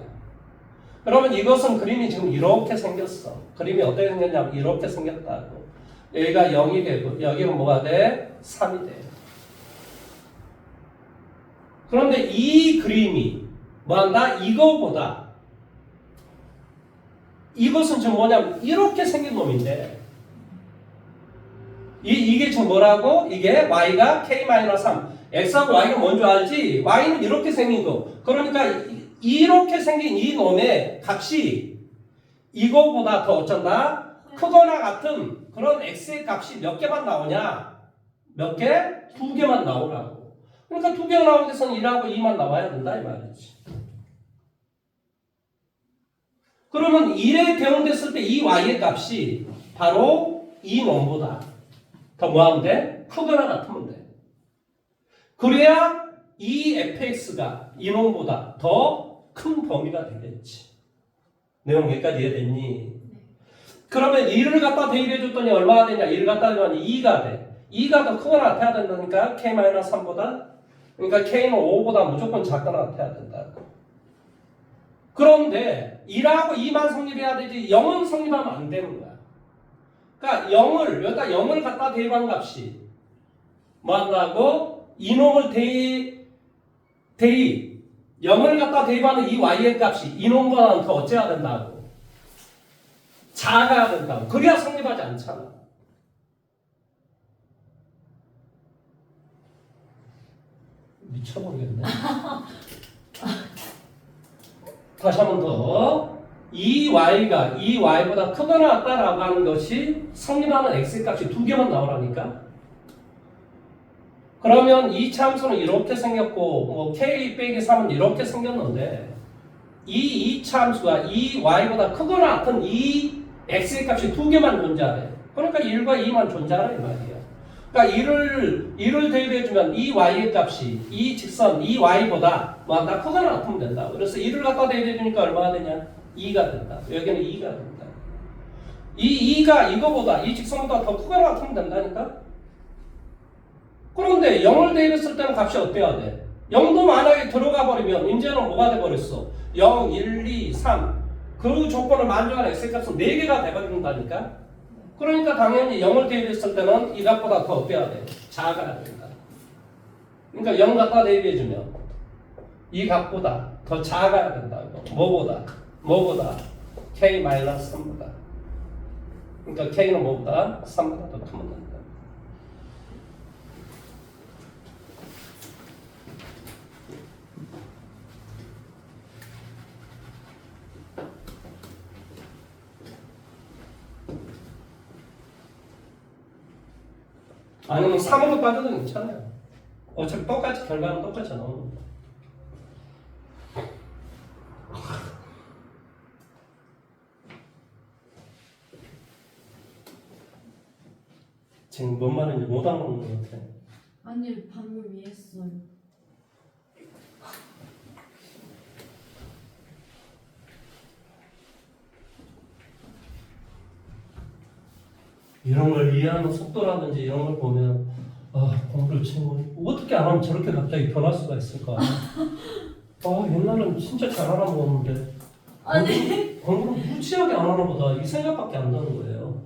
그러면 이것은 그림이 지금 이렇게 생겼어. 그림이 어떻게 생겼냐면 이렇게 생겼다고. 여기가 0이 되고 여기는 뭐가 돼? 3이 돼. 그런데 이 그림이 뭐한다? 이거보다 이것은 지금 뭐냐면 이렇게 생긴 놈인데 이게 지금 뭐라고? 이게 y가 k-3 x하고 y가 뭔 줄 알지? y는 이렇게 생긴 거. 그러니까 이렇게 생긴 이 놈의 값이 이거보다 더 어쩐다? 크거나 같은 그런 x의 값이 몇 개만 나오냐? 몇 개? 2개만 나오라고. 그러니까 2개가 나오기 위해서는 1하고 2만 나와야 된다 이 말이지. 그러면 1에 대응됐을 때 이 y의 값이 바로 이 놈보다 더 뭐하면 돼? 크거나 같으면 돼. 그래야 이 fx가 이 놈보다 더 큰 범위가 되겠지. 내용 여기까지 이해됐니? 그러면 1을 갖다 대입해줬더니 얼마가 되냐? 1을 갖다 대입하면 2가 돼. 2가 더 크거나 같아야 된다니까 k-3보다. 그러니까 k는 5보다 무조건 작거나 같아야 된다고. 그런데 1하고 2만 성립해야 되지 0은 성립하면 안 되는 거야. 그러니까 여기다 0을 갖다 대입한 값이 뭐 한다고? 이놈을 대입 0을 갖다 대입하는 이 y의 값이 이놈보다는 더 어째야 된다고? 작아야 된다고. 그래야 성립하지 않잖아. 미쳐버리겠네. 다시 한 번 더. 이 y보다 크거나 같다라고 하는 것이 성립하는 x의 값이 2개만 나오라니까. 그러면 이 참수는 이렇게 생겼고 뭐 k 빼기 3은 이렇게 생겼는데 이 이차함수가 이 y보다 크거나 같은 이 x의 값이 두 개만 존재하래. 그러니까 1과 2만 존재하라 이 말이야. 그러니까 1을 대입해주면 이 y의 값이 이 직선 이 y보다 다 크거나 같으면 된다. 그래서 1을 갖다 대입해주니까 얼마가 되냐? 2가 된다. 여기는 2가 된다. 이 2가 이거보다 이 직선보다 더 크거나 같으면 된다니까? 그런데 0을 대입했을 때는 값이 어때야 돼? 0도 만약에 들어가 버리면 이제는 뭐가 돼버렸어? 0, 1, 2, 3 그 조건을 만족하는 x값은 4개가 돼버린다니까? 그러니까 당연히 0을 대입했을 때는 이 값보다 더 어때야 돼? 작아야 된다. 그러니까 0 갖다 대입해주면 이 값보다 더 작아야 된다. 뭐보다? k-3보다. 그러니까 k는 뭐보다? 3보다 더 크면 된다. 아니면 3으로 빠져도 괜찮아요. 어차피 똑같이 결과는 똑같이 나오는 거예요. 지금 뭔 말인지 못 알아먹는 것 같아. 아니 방금 이해했어요. 이런 걸 이해하는 속도라든지 이런 걸 보면 공부를 친구 어떻게 안 하면 저렇게 갑자기 변할 수가 있을까? 옛날에는 진짜 잘 알아먹었는데 아니 공부를 무지하게 안 하나 보다 이 생각밖에 안 나는 거예요.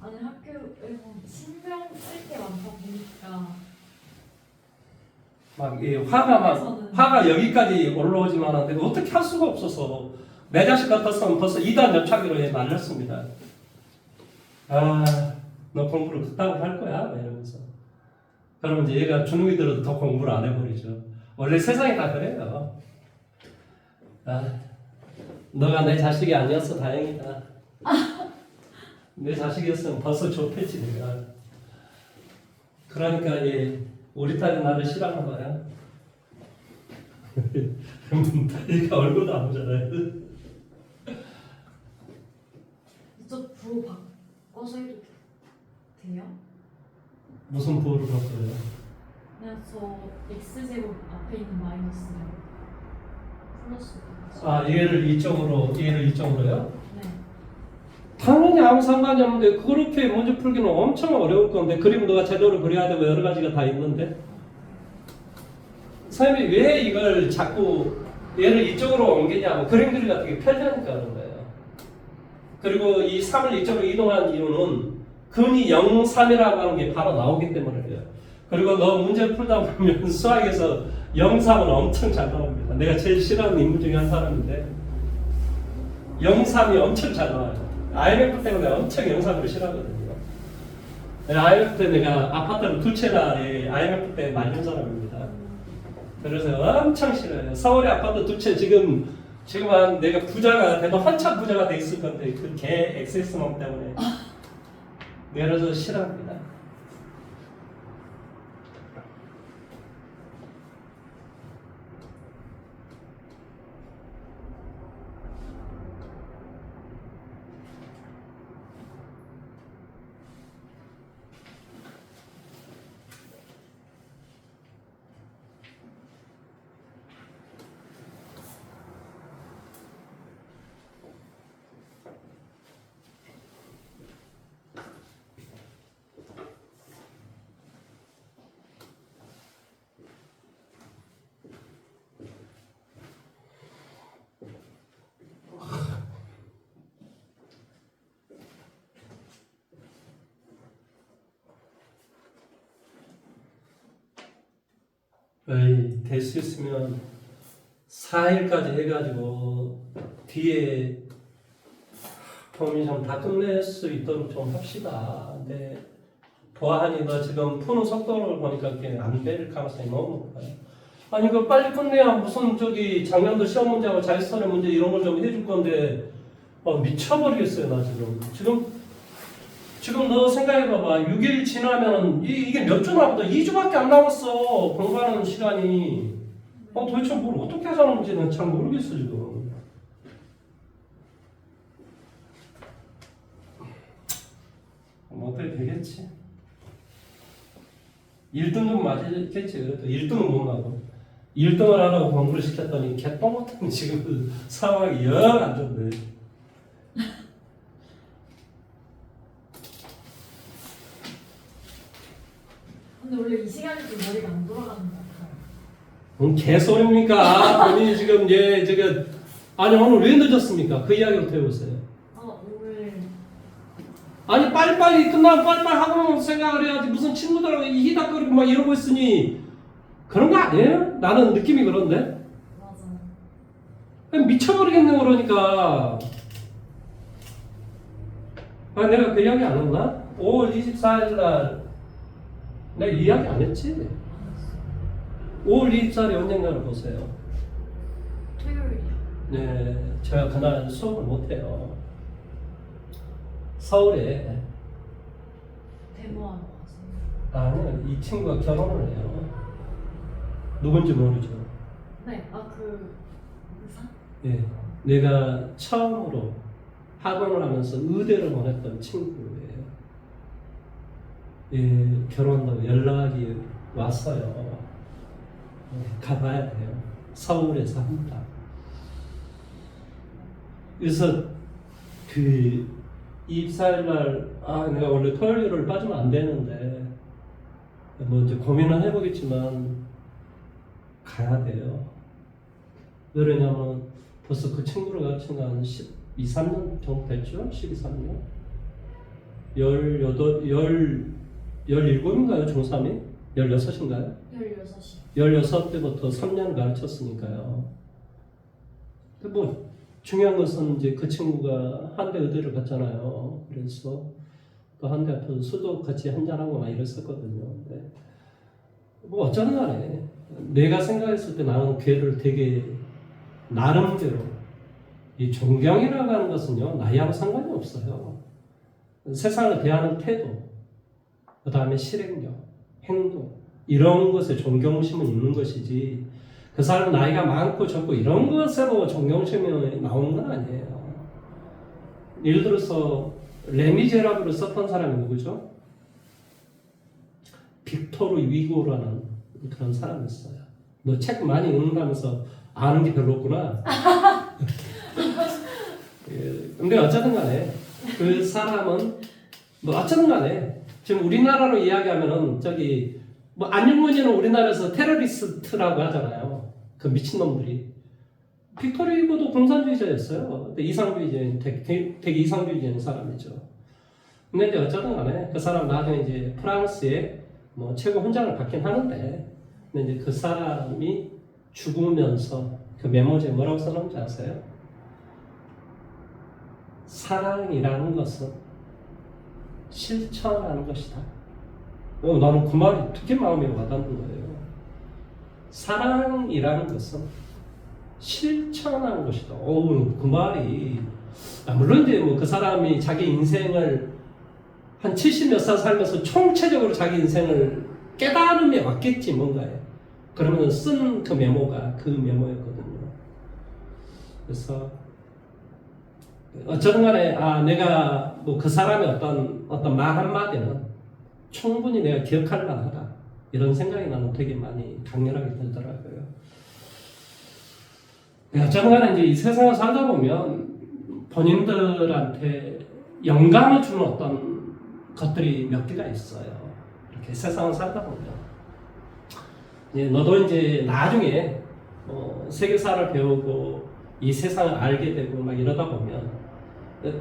아니 학교에서 신경 쓸 게 많다 보니까 화가 여기까지 올라오지만 내가 어떻게 할 수가 없어서 내 자식 같았으면 벌써 2단 옆차기로 날렸습니다. 너 공부를 그따구 할 거야? 이러면서. 그러면 이제 얘가 주눅이 들어도 더 공부를 안 해버리죠. 원래 세상이 다 그래요. 너가 내 자식이 아니었어 다행이다. 내 자식이었으면 벌써 좁혔지 내가. 그러니까 우리 딸이 나를 싫어하는 거야. 그러니까 얼굴도 안 보잖아요. 저 부호 바꿔서 해도 돼요? 무슨 부호를 바꿔요? 그냥 저 x제곱 앞에 있는 마이너스를 플러스 얘를 이쪽으로요? 네. 당연히 아무 상관이 없는데 그렇게 문제 풀기는 엄청 어려울 건데 그림 너가 제대로 그려야 되고 여러 가지가 다 있는데 선생님이 왜 이걸 자꾸 얘를 이쪽으로 옮기냐고 그림 그리기가 되게 편리하니까 그런 거예요. 그리고 이 3을 이쪽으로 이동한 이유는 근이 0, 3이라고 하는 게 바로 나오기 때문이에요. 그리고 너 문제 풀다 보면 수학에서 0, 3은 엄청 잘 나옵니다. 내가 제일 싫어하는 인물 중에 한 사람인데 0, 3이 엄청 잘 나와요. IMF 때문에 엄청 0, 3을 싫어하거든요. IMF 때 내가 아파트를 두 채나 IMF 때 말린 사람입니다. 그래서 엄청 싫어요. 서울에 아파트 두 채 지금 한 내가 부자가 돼도 한참 부자가 돼 있을 건데 그 개 XS놈 때문에 그래서 싫어합니다. 될 수 있으면 4일까지 해가지고 뒤에 범위 좀 다 끝낼 수 있도록 좀 합시다. 근데 보아하니 너 지금 푸는 속도를 보니까 그게 안 될 가능성이 너무 높아요. 아니 그 빨리 끝내야 무슨 작년도 시험 문제하고 자기선의 문제 이런 걸 좀 해줄 건데 미쳐버리겠어요 나 지금 너 생각해봐봐. 6일 지나면 이게 몇 주 남았다. 2주밖에 안 남았어. 공부하는 시간이. 네. 도대체 뭘 어떻게 하자는지는 잘 모르겠어 지금. 뭐 어떻게 되겠지? 1등급 맞겠지. 그래도 1등은 못 나고 1등을 하라고 공부를 시켰더니 개똥 같은 지금 그 상황이 영 안 좋네. 근데 원래 이 시간이 좀 머리가 안 돌아가는 것 같아요. 뭔 개소리입니까? 본인이 지금 아니 오늘 왜 늦었습니까? 그 이야기부터 해보세요. 오늘 아니 빨리빨리 끝나면 빨리빨리 하고 생각을 해야지. 무슨 친구들하고 히닥거리고 막 이러고 있으니 그런 거 아니에요? 나는 느낌이 그런데. 맞아요. 그냥 미쳐버리겠네 그러니까. 아 내가 그 이야기 안 했나? 5월 24일 날 내가 이야기 안 했지? 5월 24일이 언젠가를 보세요. 토요일이요. 네, 제가 그날 수업을 못해요. 서울에. 데모하러 가서. 아니요, 이 친구가 결혼을 해요. 누군지 모르죠. 네, 그 의사? 예, 내가 처음으로 학원을 하면서 의대를 보냈던 친구예요. 예, 결혼한다고 연락이 왔어요. 가봐야 돼요. 서울에서 합니다. 그래서 그 24일날 내가 원래 토요일을 빠지면 안 되는데 뭐 이제 고민은 해보겠지만 가야 돼요. 왜냐면 벌써 그 친구를 같이 한 12, 13년 정도 됐죠? 12, 13년? 17인가요? 중3이? 16인가요? 16시. 16때부터 3년을 가르쳤으니까요. 근데 뭐 중요한 것은 이제 그 친구가 한대 의대를 갔잖아요. 그래서 또 한대 앞에서 술도 같이 한잔하고 막 이랬었거든요. 근데 뭐 어쩌든 간에 내가 생각했을 때 나는 걔를 되게 나름대로 이 존경이라고 하는 것은요 나이하고 상관이 없어요. 세상을 대하는 태도, 그 다음에 실행력, 행동 이런 것에 존경심은 있는 것이지 그 사람 나이가 많고 적고 이런 것으로 존경심이 나오는 건 아니에요. 예를 들어서 레미제라블을 썼던 사람이 누구죠? 빅토르 위고라는 그런 사람이 있어요. 너 책 많이 읽는다면서 아는 게 별로 없구나. 근데 어쨌든 간에 그 사람은 뭐 어쨌든 간에 지금 우리나라로 이야기하면은 뭐 안윤문이는 우리나라에서 테러리스트라고 하잖아요. 그 미친놈들이. 빅토르 위고도 공산주의자였어요. 근데 이상주의자인 되게 이상주의자인 사람이죠. 근데 이제 어쨌든 간에 그 사람 나중에 이제 프랑스에 뭐 최고 훈장을 받긴 하는데 근데 이제 그 사람이 죽으면서 그 메모지에 뭐라고 써놓은지 아세요? 사랑이라는 것은 실천하는 것이다. 나는 그 말이 되게 마음에 와닿는 거예요. 사랑이라는 것은 실천하는 것이다. 그 말이 물론 이제 뭐 그 사람이 자기 인생을 한 70몇 살 살면서 총체적으로 자기 인생을 깨달음에 왔겠지 뭔가에. 그러면 쓴 그 메모가 그 메모였거든요. 그래서 어쨌든 간에 내가 뭐 그 사람의 어떤 말 한마디는 충분히 내가 기억할 만하다. 이런 생각이 나는 되게 많이 강렬하게 들더라고요. 어쨌든 간에 이제 이 세상을 살다 보면 본인들한테 영감을 주는 어떤 것들이 몇 개가 있어요. 이렇게 세상을 살다 보면. 너도 이제 나중에 세계사를 배우고 이 세상을 알게 되고 막 이러다 보면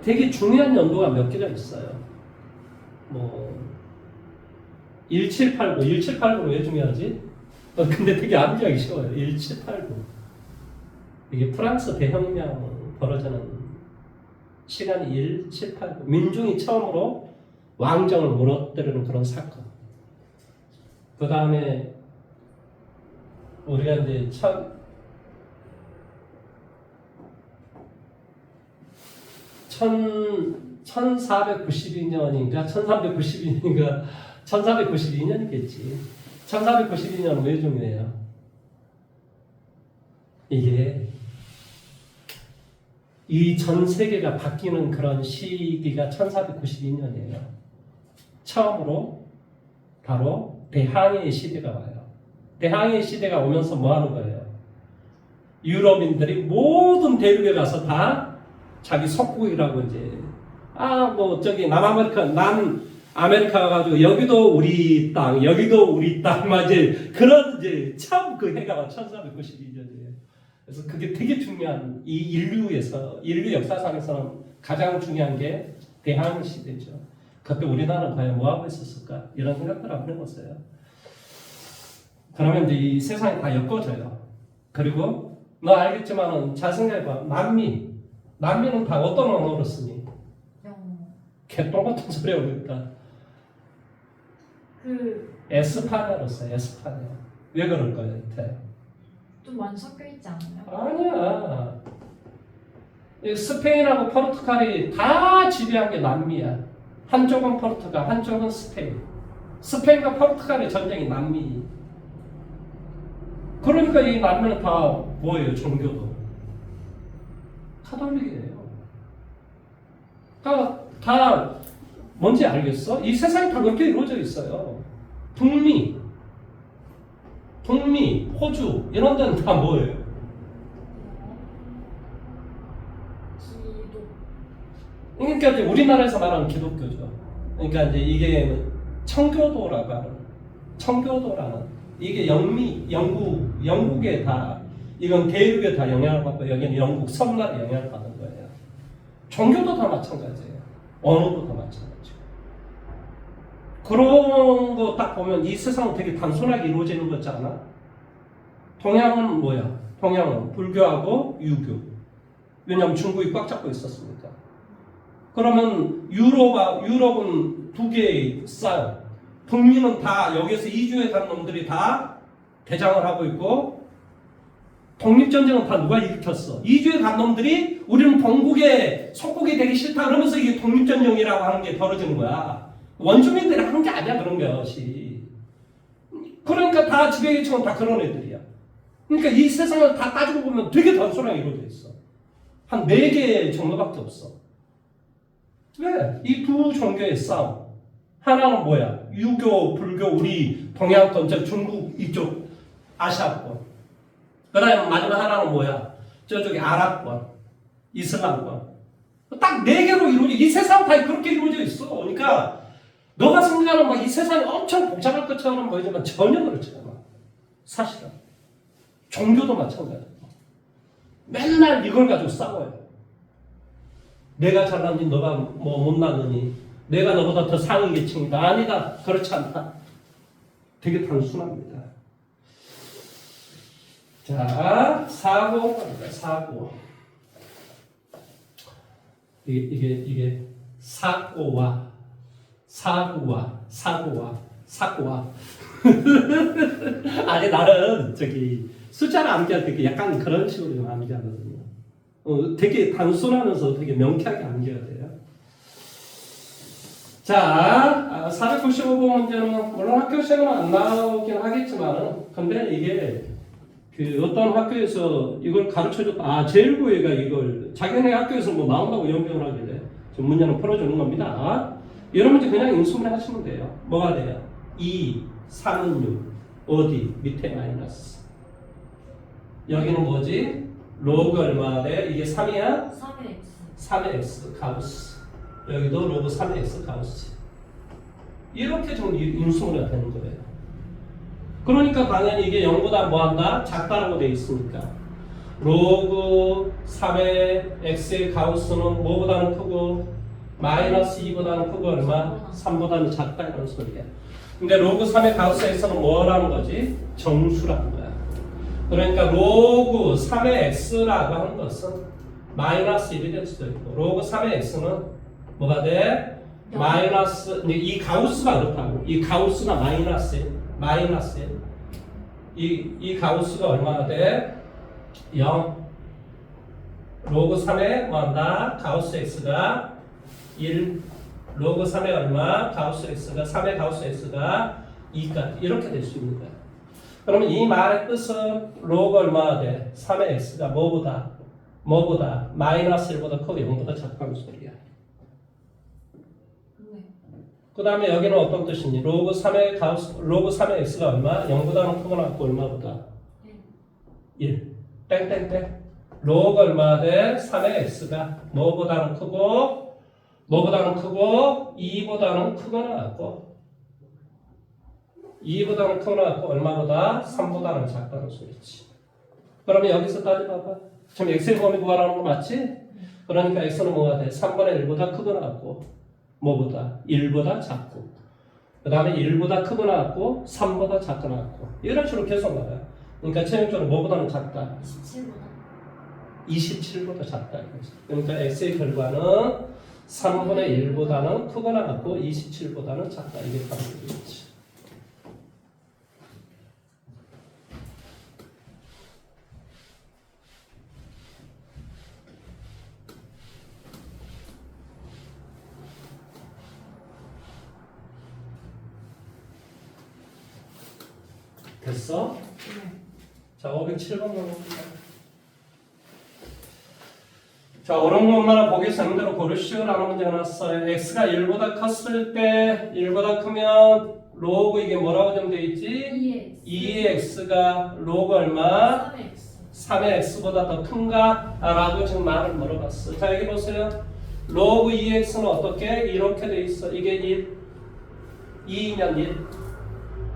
되게 중요한 연도가 몇 개가 있어요. 1789 왜 중요하지? 근데 되게 암기하기 쉬워요. 1789 이게 프랑스 대혁명 벌어지는 시간이 1789 민중이 처음으로 왕정을 무너뜨리는 그런 사건. 그 다음에 우리가 이제 1492년인가 1392년인가 1492년이겠지. 1492년은 왜 중요해요? 이게 이 전 세계가 바뀌는 그런 시기가 1492년이에요. 처음으로 바로 대항해 시대가 와요. 대항해 시대가 오면서 뭐 하는 거예요? 유럽인들이 모든 대륙에 가서 다 자기 속국이라고 이제 뭐 저기 남아메리카 가지고 여기도 우리 땅, 여기도 우리 땅, 이제 그런 이제 처음 그 해가 1492년이에요. 그래서 그게 되게 중요한 이 인류 역사상에서는 가장 중요한 게 대항해 시대죠. 그때 우리나라는 과연 뭐 하고 있었을까 이런 생각들을 한번 해봤어요. 그러면 이제 이 세상이 다 엮어져요. 그리고 너 알겠지만은 잘 생각해봐. 남미는 다 어떤 언어로 쓰니? 개똥 같은 소리 하고 있다. 에스파냐로 써. 에스파냐. 왜 그럴 거야, 이때? 좀 많이 섞여 있지 않나요? 아니야. 이 스페인하고 포르투갈이 다 지배한 게 남미야. 한쪽은 포르투갈, 한쪽은 스페인. 스페인과 포르투갈의 전쟁이 남미. 그러니까 이 남미는 다 뭐예요? 종교도 카톨릭이에요. 그러니까 다 뭔지 알겠어? 이 세상이 다 그렇게 이루어져 있어요. 북미, 호주 이런 데는 다 뭐예요? 기독. 그러니까 이제 우리나라에서 말하는 기독교죠. 그러니까 이제 이게 청교도라는 이게 영국에 다 이건 대륙에 다 영향을 받고 여기는 영국 섬나라에 영향을 받는 거예요. 종교도 다 마찬가지예요. 언어도 다 마찬가지고. 그런 거 딱 보면 이 세상은 되게 단순하게 이루어지는 거 같지 않아? 동양은 뭐야? 동양은 불교하고 유교. 왜냐하면 중국이 꽉 잡고 있었으니까. 그러면 유럽은 두 개의 싸움. 북미는 다 여기서 이주해 간 놈들이 다 대장을 하고 있고 독립전쟁은 다 누가 일으켰어? 이주해 간 놈들이 우리는 본국에 속국이 되기 싫다 그러면서 이게 독립전쟁이라고 하는 게 벌어지는 거야. 원주민들이 하는 게 아니야 그런 것이. 그러니까 다 지배계층은 다 그런 애들이야. 그러니까 이 세상을 다 따지고 보면 되게 단순하게 이루어져 있어. 한 4개 정도밖에 없어. 왜? 이 두 종교의 싸움. 하나는 뭐야? 유교, 불교, 우리 동양권, 중국 이쪽 아시아권. 그 다음에 마지막 하나는 뭐야? 저쪽에 아랍권, 이슬람권. 딱 4개로 이루어져. 이 세상 다 그렇게 이루어져 있어. 그러니까 너가 생각하는 막 이 세상이 엄청 복잡할 것처럼 보이지만 전혀 그렇지 않아. 사실은. 종교도 마찬가지야. 맨날 이걸 가지고 싸워요. 내가 잘났니? 너가 뭐 못났느니? 내가 너보다 더 상위 계층이다. 아니다. 그렇지 않다. 되게 단순합니다. 자, 사고. 이게 사고와 아니 나는 저기 숫자를 암기할 때 약간 그런 식으로 좀 암기하거든요. 되게 단순하면서 되게 명쾌하게 암기해야 돼요. 자, 495번 문제는 물론 학교 시험은 안 나오긴 하겠지만은 근데 이게 그 어떤 학교에서 이걸 가르쳐줬다. 제1고회가 이걸 자기네 학교에서 뭐 나온다고 연병을 하길래 좀 문제는 풀어주는 겁니다. 이런 문제 그냥 인수분해 하시면 돼요. 뭐가 돼요? 2, 3은 6. 어디? 밑에 마이너스. 여기는 뭐지? 로그 얼마나 돼? 이게 3이야? 3의 x 가우스. 여기도 로그 3의 x 가우스. 이렇게 좀 인수분해가 되는 거예요. 그러니까 당연히 이게 0보다 뭐한다? 작다라고 되어 있으니까 로그 3의 x의 가우스는 뭐보다는 크고 마이너스 2보다는 크고 얼마? 3보다는 작다 이런 소리야. 근데 로그 3의 가우스 x는 뭐라는 거지? 정수라는 거야. 그러니까 로그 3의 x라고 하는 것은 마이너스 1이 될 수도 있고 로그 3의 x는 뭐가 돼? 마이너스 이 가우스가 그렇다고. 이 가우스가 마이너스 이 가우스가 얼마나 돼? 0. 로그 3에 뭐한다? 가우스 x가 1. 로그 3에 얼마? 가우스 x가 3의 가우스 x가 2까지 이렇게 될 수 있는 거야. 그러면 이 말의 뜻은 로그 얼마가 돼? 3의 x가 뭐보다 마이너스 1보다 크고 0보다 작다는 소리야. 네. 그 다음에 여기는 어떤 뜻이니? 로그 3의 x가 얼마? 0보다는 크거나 같고 얼마보다? 1. 땡땡땡. 로그 얼마 돼? 3의 x가 뭐보다는 크고 2보다는 크거나 같고 2보다는 크거나 같고 얼마보다? 3보다는 작다는 소리지. 그러면 여기서 따져봐봐. 지금 x의 범위 구하라는 거 맞지? 그러니까 x는 뭐가 돼? 3분의 1보다 크거나 같고 뭐보다? 1보다 작고 그 다음에 1보다 크거나 같고 3보다 작거나 같고 이런 식으로 계속 나가요. 그러니까 최종적으로 뭐보다는 작다? 27보다 작다. 그러니까 x의 결과는 3분의 1보다는 크거나 같고 27보다는 작다. 이게 답이겠지. 됐어? 자, 507번 넘어갑니다. 자, 옳은 것만 보기 상대로 고르시오라는 문제가 나왔어요. x가 1보다 컸을 때 1보다 크면 로그 이게 뭐라고 좀 돼 있지? 2의 x가 로그 얼마? 3의 x보다 더 큰가? 라고 지금 말을 물어봤어. 자, 여기 보세요. 로그 2x는 어떻게? 이렇게 돼 있어. 이게 1, 2면 1.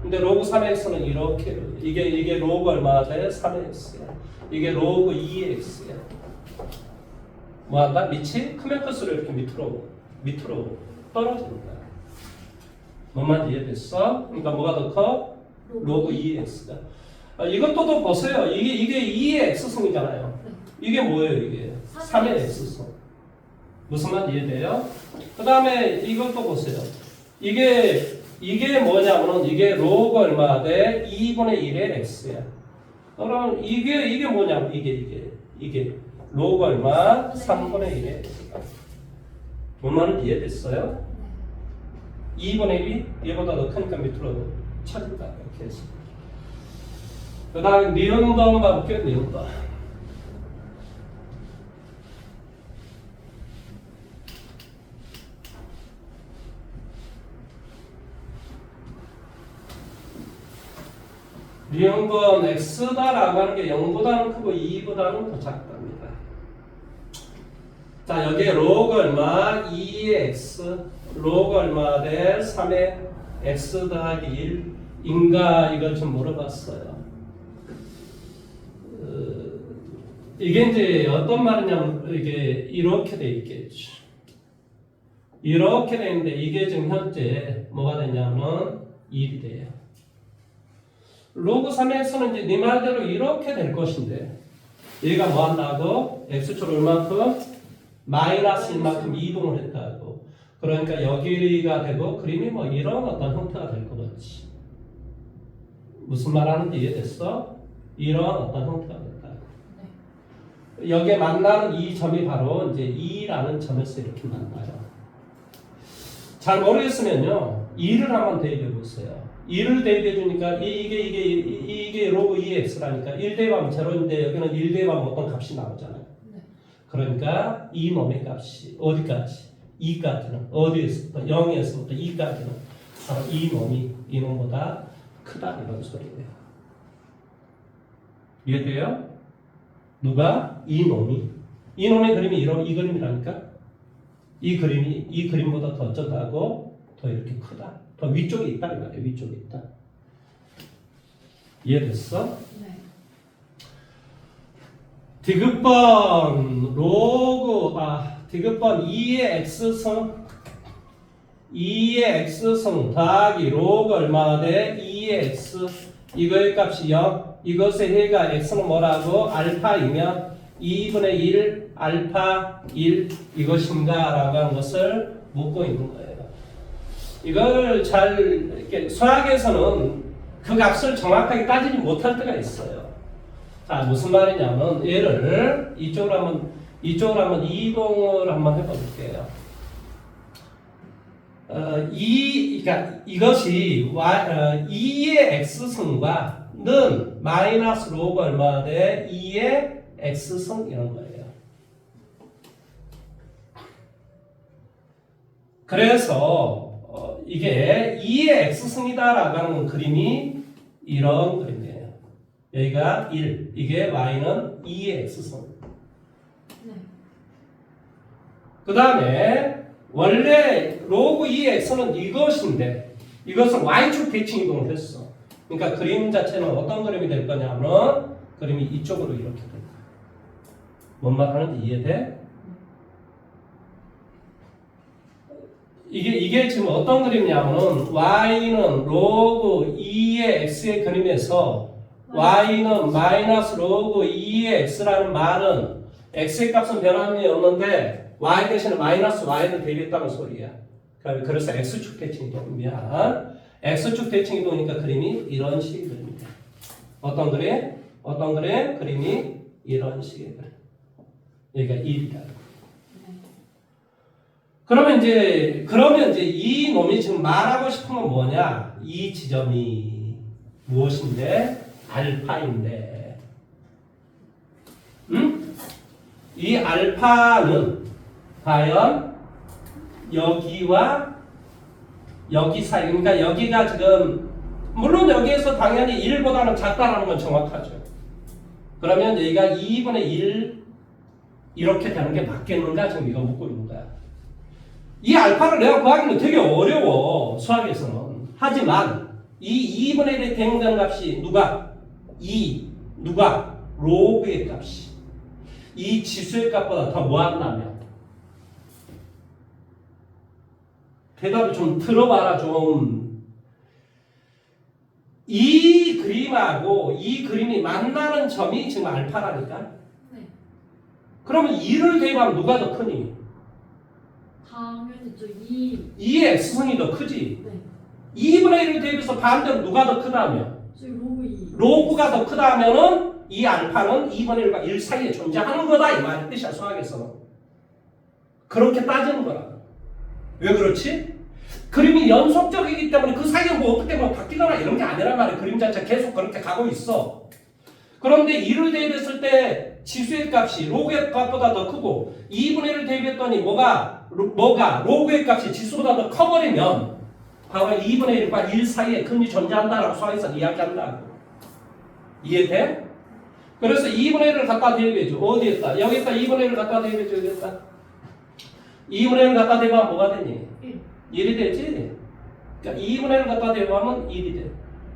근데 로그 3x는 이렇게. 이게 로그 얼마나 돼? 3의 x야. 이게 로그 2의 x야. 뭐한다? 밑이 크면 클수록 이렇게 밑으로 떨어지는 거야. 뭔 이해됐어? 그러니까 뭐가 더 커? 로그 2x가. 이것도 또 보세요. 이게 2의 x승이잖아요. 이게 뭐예요? 이게 3의 x승. 무슨 말 이해돼요? 그 다음에 이것도 보세요. 이게 뭐냐면은 이게 로그 얼마 돼? 2분의 1의 x야. 그럼 이게 뭐냐면 이게 로그 얼마? 3분의 1의 x가. 뭔 말은 이해됐어요? 2분의 1이 얘보다 더 크니까 밑으로 쳐진다. 이렇게 해서. 그 다음에 니은번 가볼게요. 니은번. 니은번 x다라고 하는 게 0보다는 크고 2보다는 더 작답니다. 자, 여기에 로그 얼마? 2의 x 로그 얼마 돼? 3의 x 더하기 1인가? 이걸 좀 물어봤어요. 이게 이제 어떤 말이냐면 이게 이렇게 돼 있겠죠. 이렇게 돼 있는데 이게 지금 현재 뭐가 되냐면 1이 돼요. 로그 3x는 이제 네 말대로 이렇게 될 것인데 얘가 뭐 한다고? x축 얼만큼? 마이너스 1만큼 이동을 했다고. 그러니까 여기가 되고 그림이 뭐 이런 어떤 형태가 될 거겠지. 무슨 말 하는지 이해됐어? 이런 어떤 형태가 됐다. 네. 여기에 만나는 이 점이 바로 이제 2라는 점에서 이렇게 만나요. 잘 모르겠으면요. 2를 한번 대입해 보세요. 2를 대입해 주니까 이게 로그 2x라니까 1 대입하면 0인데 여기는 1 대입하면 어떤 값이 나오잖아요. 네. 그러니까 이 놈의 값이 어디까지? 2까지는 어디에서부터 0에서부터 2까지는 바로 이 놈보다 크다 이런 소리예요. 이해돼요? 누가? 이 놈의 그림이 이 그림이라니까. 이 그림보다 더 어쩌다고 더 이렇게 크다. 더 위쪽에 있다 이 말이에요. 위쪽에 있다. 이해됐어? 네. 디귿번 디귿번 2의 x승 더하기 로그 얼마 돼? 2의 x 이거의 값이 0 이것의 해가 x는 뭐라고? 알파이면 2분의 1 알파 1 이것인가? 라고 하는 것을 묻고 있는 거예요. 이걸 잘 이렇게 수학에서는 그 값을 정확하게 따지지 못할 때가 있어요. 자, 무슨 말이냐면 얘를 이쪽으로 한번 이동을 한번 해볼게요. 그러니까 이것이 2의 x승과 는 마이너스 로그 얼마 돼? 2의 x승 이런 거예요. 그래서 이게 2의 x승이다라고 하는 그림이 이런 그림이에요. 여기가 1, 이게 y는 2의 x승. 네. 그 다음에 원래 로그 2의 x는 이것인데 이것은 y축 대칭 이동을 했어. 그러니까 그림 자체는 어떤 그림이 될 거냐면 그림이 이쪽으로 이렇게 될 거야. 뭔 말 하는지 이해돼? 이게 지금 어떤 그림이냐면은 y는 로그 2의 x의 그림에서 y는 마이너스 로그 2의 x라는 말은 x의 값은 변함이 없는데 y 대신에 마이너스 y를 대입했다는 소리야. 그래서 x축 대칭 이동이야. x축 대칭 이동이니까 그림이 이런 식의 그림이야. 어떤 그림? 어떤 그림? 그림이 이런 식의 그림. 여기가 1이다. 그러면 이제 이 놈이 지금 말하고 싶은 건 뭐냐? 이 지점이 무엇인데? 알파인데. 응? 이 알파는 과연 여기와 여기 사이, 그러니까 여기가 지금 물론 여기에서 당연히 1보다는 작다라는 건 정확하죠. 그러면 여기가 2분의 1 이렇게 되는 게 맞겠는가? 지금 이거 묻고 있는 거야. 이 알파를 내가 구하기는 되게 어려워, 수학에서는. 하지만 이 2분의 1에 대응되는 값이 누가? 누가? 로그의 값이 이 지수의 값보다 더 뭐한다면? 대답을 좀 들어봐라 좀. 이 그림하고 이 그림이 만나는 점이 지금 알파라니까. 네. 그러면 2를 대입하면 누가 더 크니? 당연히 저 2. 2의 x승이 더 크지. 네. 2분의 1을 대입해서 반대로 누가 더 크다며? 저 로그 2. 로그가 더 크다면은 이 알파는 2분의 1과 1 사이에 존재하는 거다 이 말의 뜻이야 수학에서는. 그렇게 따지는 거라. 왜 그렇지? 그림이 연속적이기 때문에 그 사이에 뭐 어떻게 뭐 바뀌거나 이런 게 아니란 말이야. 그림 자체 계속 그렇게 가고 있어. 그런데 2를 대입했을 때 지수의 값이 로그의 값보다 더 크고 2분의 1을 대입했더니 뭐가 로그의 값이 지수보다 더 커버리면 바로 2분의 1과 1 사이에 근이 존재한다라고 수학에서 이야기한다고. 이해돼? 그래서 2분의 1을 갖다 대입해줘. 어디에다? 여기다 2분의 1을 갖다 대입해줘. 여기다. 2분의 1을 갖다 대입하면 뭐가 되니? 1이 되지? 그러니까 2분의 1을 갖다 대입하면 1이 돼.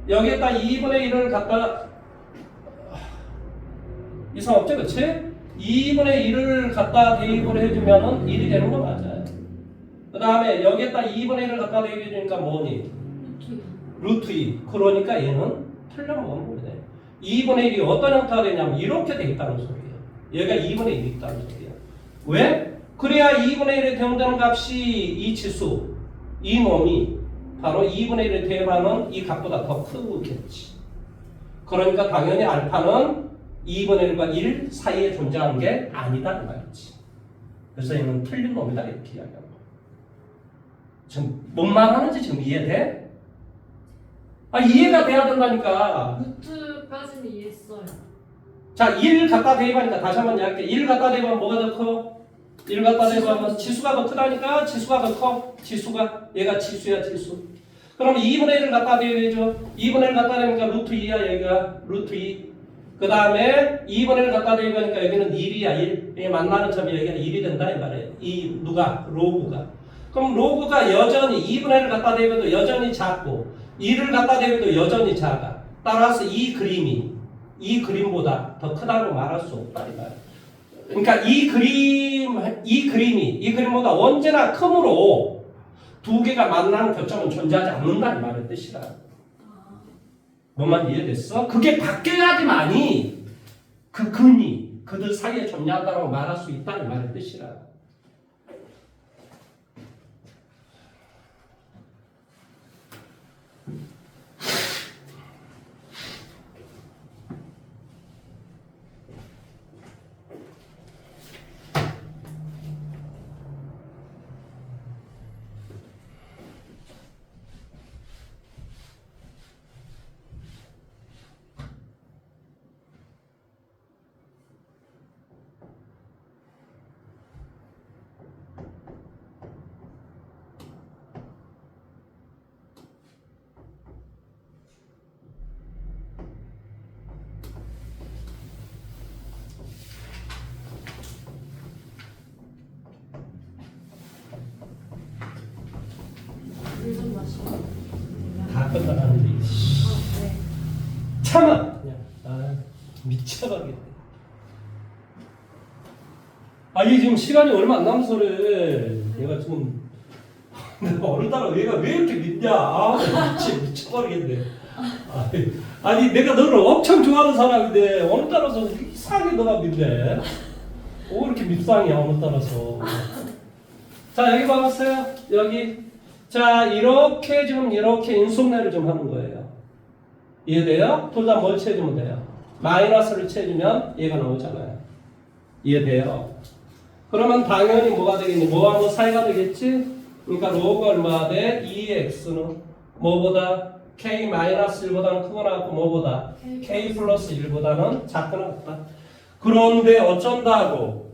여기에다 2분의 1을 갖다 이상 없지, 그치? 2분의 1을 갖다 대입을 해주면은 1이 되는 거 맞아요. 그 다음에 여기에다 2분의 1을 갖다 대입해주니까 뭐니? 루트 2. 그러니까 얘는 틀려먹는 거네. 2분의 1이 어떤 형태가 되냐면 이렇게 돼 있다는 소리예요. 얘가 2분의 1이 있다는 소리야. 왜? 그래야 2분의 1에 대응되는 값이 이 지수, 이 놈이 바로 2분의 1에 대응하는 이 값보다 더 크겠지. 그러니까 당연히 알파는 2분의 1과 1 사이에 존재하는 게 아니다 이 말이지. 그래서 얘는 틀린 놈이다 이렇게 이야기하는 거야. 지금 뭔 말 하는지 지금 이해돼? 이해가 돼야 된다니까. 루트까지는 이해했어요. 자, 1 갖다 대입하니까 다시 한번 이야기할게. 1 갖다 대입하면 뭐가 더 커? 1 갖다 대입하면 지수가 더 크다니까. 지수가 더 커. 지수가. 얘가 지수야 지수. 그럼 2분의 1을 갖다 대입해줘. 2분의 1 갖다 대입하니까 루트 2야 여기가. 루트 2. 그 다음에 2분의 1 갖다 대입하니까 여기는 1이야 1. 얘 만나는 점이 여기가 1이 된다 이 말이에요. 이 누가? 로그가. 그럼 로그가 여전히 2분의 1을 갖다 대입해도 여전히 작고 2를 갖다 대입해도 여전히 작아. 따라서 이 그림이 이 그림보다 더 크다고 말할 수 없다 이 말이야. 그러니까 이 그림보다 언제나 크므로 두 개가 만나는 교점은 존재하지 않는다 이 말의 뜻이라. 뭔 말 이해됐어? 그게 바뀌어야지만이 그 근이 그들 사이에 존재한다고 말할 수 있다 이 말의 뜻이라. 다 끝나가는데 네. 참아 그냥 미쳐가겠네. 이게 지금 시간이 얼마 안 남아서 그래. 내가 지금 내가 어느 따라 얘가 왜 이렇게 믿냐? 미쳐버리겠네. 아니 내가 너를 엄청 좋아하는 사람인데 어느 따라서 이상하게 너가 믿네. 왜 이렇게 밉상이야 어느 따라서. 자 여기 봐보세요. 여기 자 이렇게 지금 이렇게 인수분해를 좀 하는 거예요. 이해돼요? 둘 다 뭘 채주면 돼요? 마이너스를 채주면 얘가 나오잖아요. 이해돼요? 그러면 당연히 뭐가 되겠니? 뭐와 뭐 사이가 되겠지? 그러니까 로그 얼마가 돼? 2x는 뭐보다 k-1보다는 크거나 같고 뭐보다 k 플러스 1보다는 작거나 같다. 그런데 어쩐다고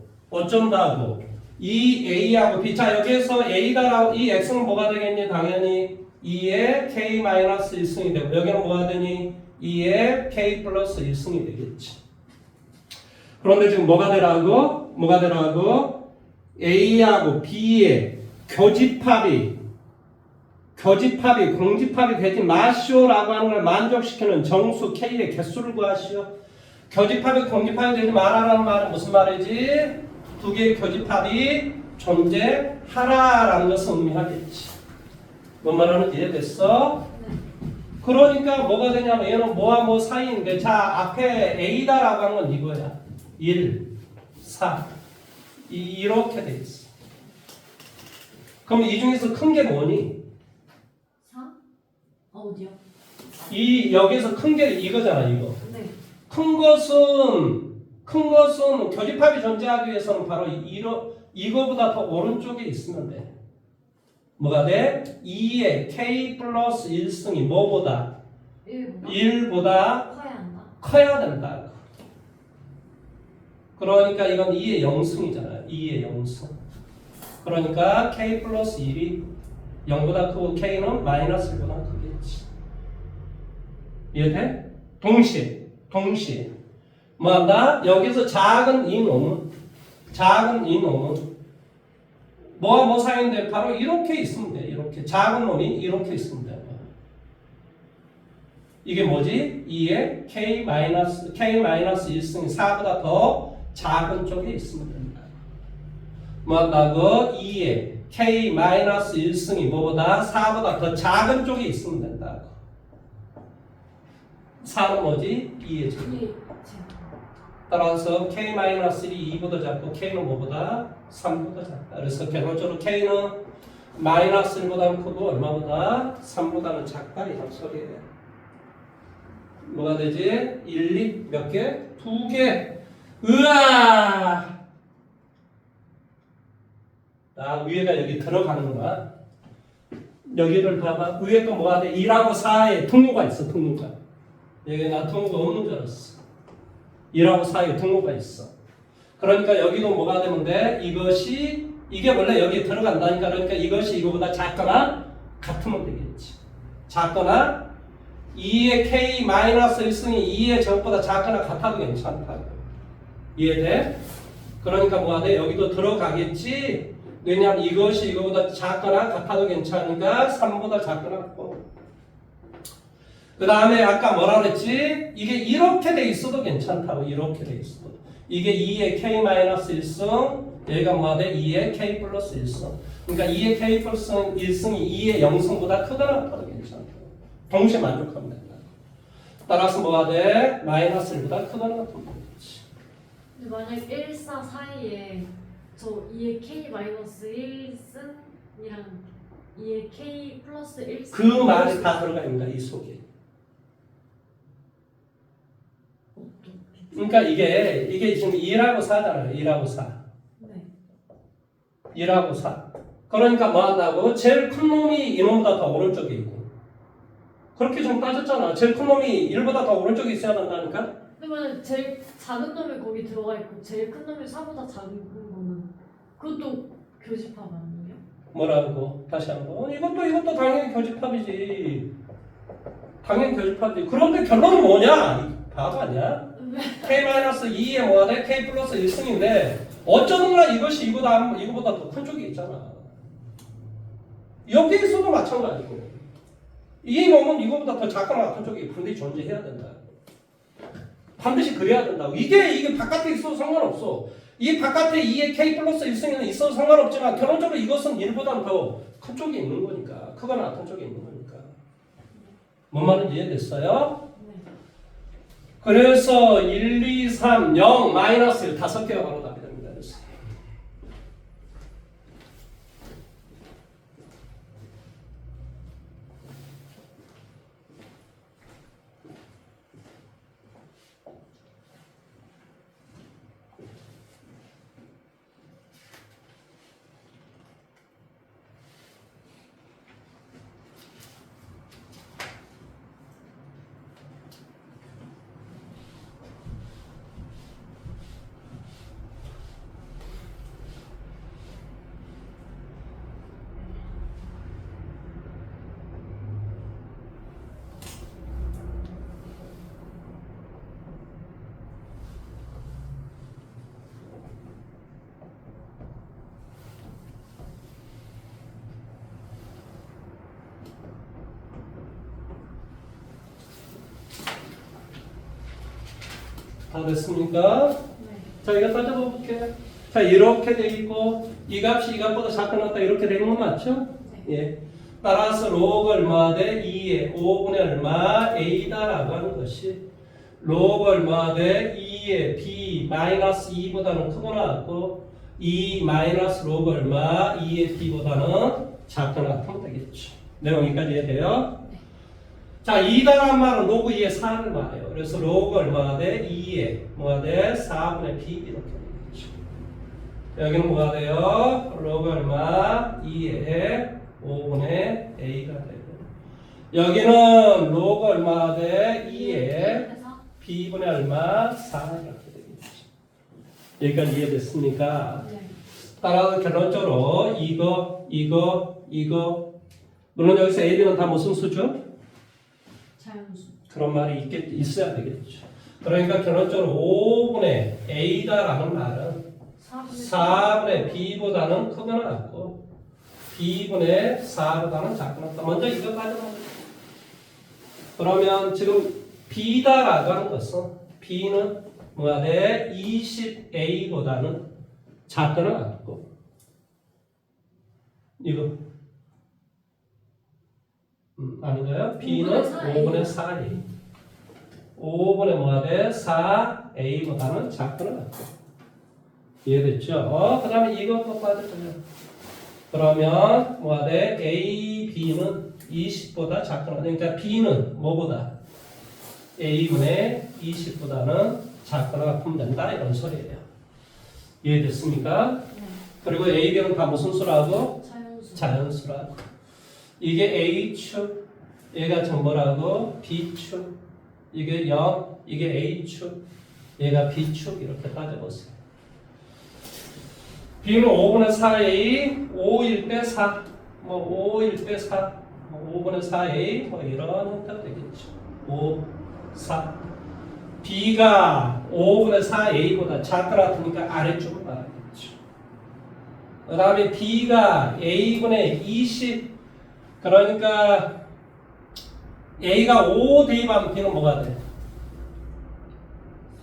이 a하고 b 자 여기에서 a가 나오고 이 x는 뭐가 되겠니? 당연히 2의 k-1승이 되고 여기는 뭐가 되니? 2의 k 플러스 1승이 되겠지. 그런데 지금 뭐가 되라고? A하고 B의 교집합이 공집합이 되지 마시오라고 하는 걸 만족시키는 정수 K의 개수를 구하시오. 교집합이 공집합이 되지 마라라는 말은 무슨 말이지? 두 개의 교집합이 존재하라라는 것을 의미하겠지. 뭔 말하는지 이해됐어? 그러니까 뭐가 되냐면 얘는 뭐와 뭐 사이인데 자 앞에 A다라고 하는 건 이거야. 1, 4 이렇게 돼 있어. 그럼 이 중에서 큰 게 뭐니? 4? 어디요? 이 여기서 큰 게 이거잖아 이거. 네. 큰 것은 교집합이 존재하기 위해서는 바로 이거보다 더 오른쪽에 있으면 돼. 뭐가 돼? 2의 k 플러스 1승이 뭐보다? 1보다 커야 한다. 커야 된다. 그러니까 이건 2의 0승이잖아요. 2의 0승. 그러니까 k 플러스 1이 0보다 크고 k는 마이너스 1보다 크겠지. 이해돼? 동시에 뭐한다? 여기서 작은 이놈은 뭐와 뭐 사이인데 바로 이렇게 있으면 돼. 이렇게 작은 놈이 이렇게 있으면 돼. 이게 뭐지? 2의 k-1승이 4보다 더 작은 쪽에 있으면 된다. 뭐한다고? 2의 k-1승이 뭐보다 4보다 더 작은 쪽에 있으면 된다. 4는 뭐지? 2의 제곱. 따라서 k-1이 2보다 작고 k는 뭐보다 3보다 작다. 그래서 결론적으로 k는 마이너스 1보다는 크고 얼마보다? 3보다는 작다 이런 소리예요. 뭐가 되지? 1, 2 몇 개? 2개. 으아! 위에가 여기 들어가는 거야. 여기를 봐봐. 위에 또 뭐가 돼? 2하고 4에 등호가 있어. 등호가. 여기 나 등호가 없는 줄 알았어. 1하고 4에 등호가 있어. 그러니까 여기도 뭐가 되면 돼? 이게 원래 여기에 들어간다니까. 그러니까 이것이 이거보다 작거나 같으면 되겠지. 작거나 2의 k-1승이 2의 제곱보다 작거나 같아도 괜찮다. 이해돼? 그러니까 뭐가 돼? 여기도 들어가겠지? 왜냐면 이것이 이거보다 작거나 같아도 괜찮으니까 3보다 작거나 같고. 그 다음에 아까 뭐라 그랬지? 이게 이렇게 돼 있어도 괜찮다고. 이렇게 돼 있어도. 이게 2의 k-1승, 여기가 뭐가 돼? 2의 k 플러스 1승. 그러니까 2의 k 플러스 1승이 2의 0승보다 크거나 같아도 괜찮다고. 동시에 만족하면 된다. 따라서 뭐가 돼? 마이너스 1보다 크거나 같으면 되겠지. 근데 만약 1, 4 사이에 저 2의 k-1승이랑 2의 k 플러스 1승 그 말이 다 들어가 있습니다. 이 속에. 그러니까 이게 지금 1하고 4잖아요. 1하고 4. 네. 1하고 4. 그러니까 뭐 한다고? 제일 큰 놈이 이놈보다 더 오른쪽에 있고. 그렇게 좀 따졌잖아. 제일 큰 놈이 1보다 더 오른쪽에 있어야 된다니까? 근데 만약 제일 작은 놈이 거기 들어가 있고 제일 큰 놈이 4보다 작은 거는 그것도 교집합 아니에요? 뭐라고? 다시 한번. 이것도 당연히 교집합이지. 당연히 교집합이지. 그런데 결론은 뭐냐? 바보 아니야? k-2에 뭐가 돼? k 플러스 1승인데 어쩌든가 이것이 이거보다 더 큰 쪽이 있잖아. 여기에서도 마찬가지고 이 놈은 이거보다 더 작거나 같은 쪽이 분명히 존재해야 된다. 반드시 그래야 된다고. 이게 바깥에 있어도 상관없어. 이 바깥에 2의 k 플러스 1승에는 있어도 상관없지만 결론적으로 이것은 1보다는 더 큰 쪽에 있는 거니까. 크거나 같은 쪽에 있는 거니까. 뭔 말인지 이해됐어요? 네. 그래서 1, 2, 3, 0, 마이너스 1 5개가 바로 답이 됩니다. 그래서. 다 됐습니까? 네. 자, 이거 따져볼게요. 자, 이렇게 돼 있고 이 값이 이 값보다 작거나 이렇게 되는 건 맞죠? 네. 예. 따라서 로그 얼마 대 2의 5분의 얼마 a다라고 하는 것이 로그 얼마 대 2의 b 마이너스 2보다는 크거나 같고 2 마이너스 로그 얼마 2의 b보다는 작거나 같으면 되겠죠. 내용 여기까지 이해돼요? 네. 자, 2다란 말은 로그 2의 4를 말해요. 그래서 로그 얼마 대 2의 뭐가 돼? 4분의 b 이렇게 되겠죠. 여기는 뭐가 돼요? 로그 얼마 2의 5분의 a가 되고 여기는 로그 얼마 대 2의 b분의 얼마 4 이렇게 되겠죠. 여기까지 이해됐습니까? 네. 따라서 결론적으로 이거 물론 여기서 a, b는 다 무슨 수죠? 자연수. 그런 말이 있어야 되겠죠. 그러니까 결론적으로 5분의 a다라는 말은 4분의 b보다는 크거나 같고 b분의 4보다는 작거나 같다. 먼저 이거 가져가요. 그러면 지금 b다라고 하는 것은 b는 뭐가 돼? 20a보다는 작거나 같고 이거 아닌가요? b는 5분의 4a 5분의 뭐가 돼? 4a보다는 작거나 같고 이해됐죠? 그 다음에 이것도 빠졌어요. 그러면 뭐가 돼? a, b는 20보다 작거나 그러니까 b는 뭐보다? a분의 20보다는 작거나 같으면 된다 이런 소리예요. 이해됐습니까? 네. 그리고 a, b는 다 무슨 수라고? 자연수. 자연수라고. 이게 a축, 얘가 뭐라고? b축, 이게 0, 이게 a축, 얘가 b축 이렇게 따져보세요. b는 5분의 4a, 5일 때 4, 5일 때 4, 5분의 4a, 이런 형태가 되겠죠. 5, 4. b가 5분의 4a보다 작거나 같으니까 아래쪽으로 가야겠죠. 그 다음에 b가 a분의 20, 그러니까 a가 5 대입하면 b는 뭐가 돼?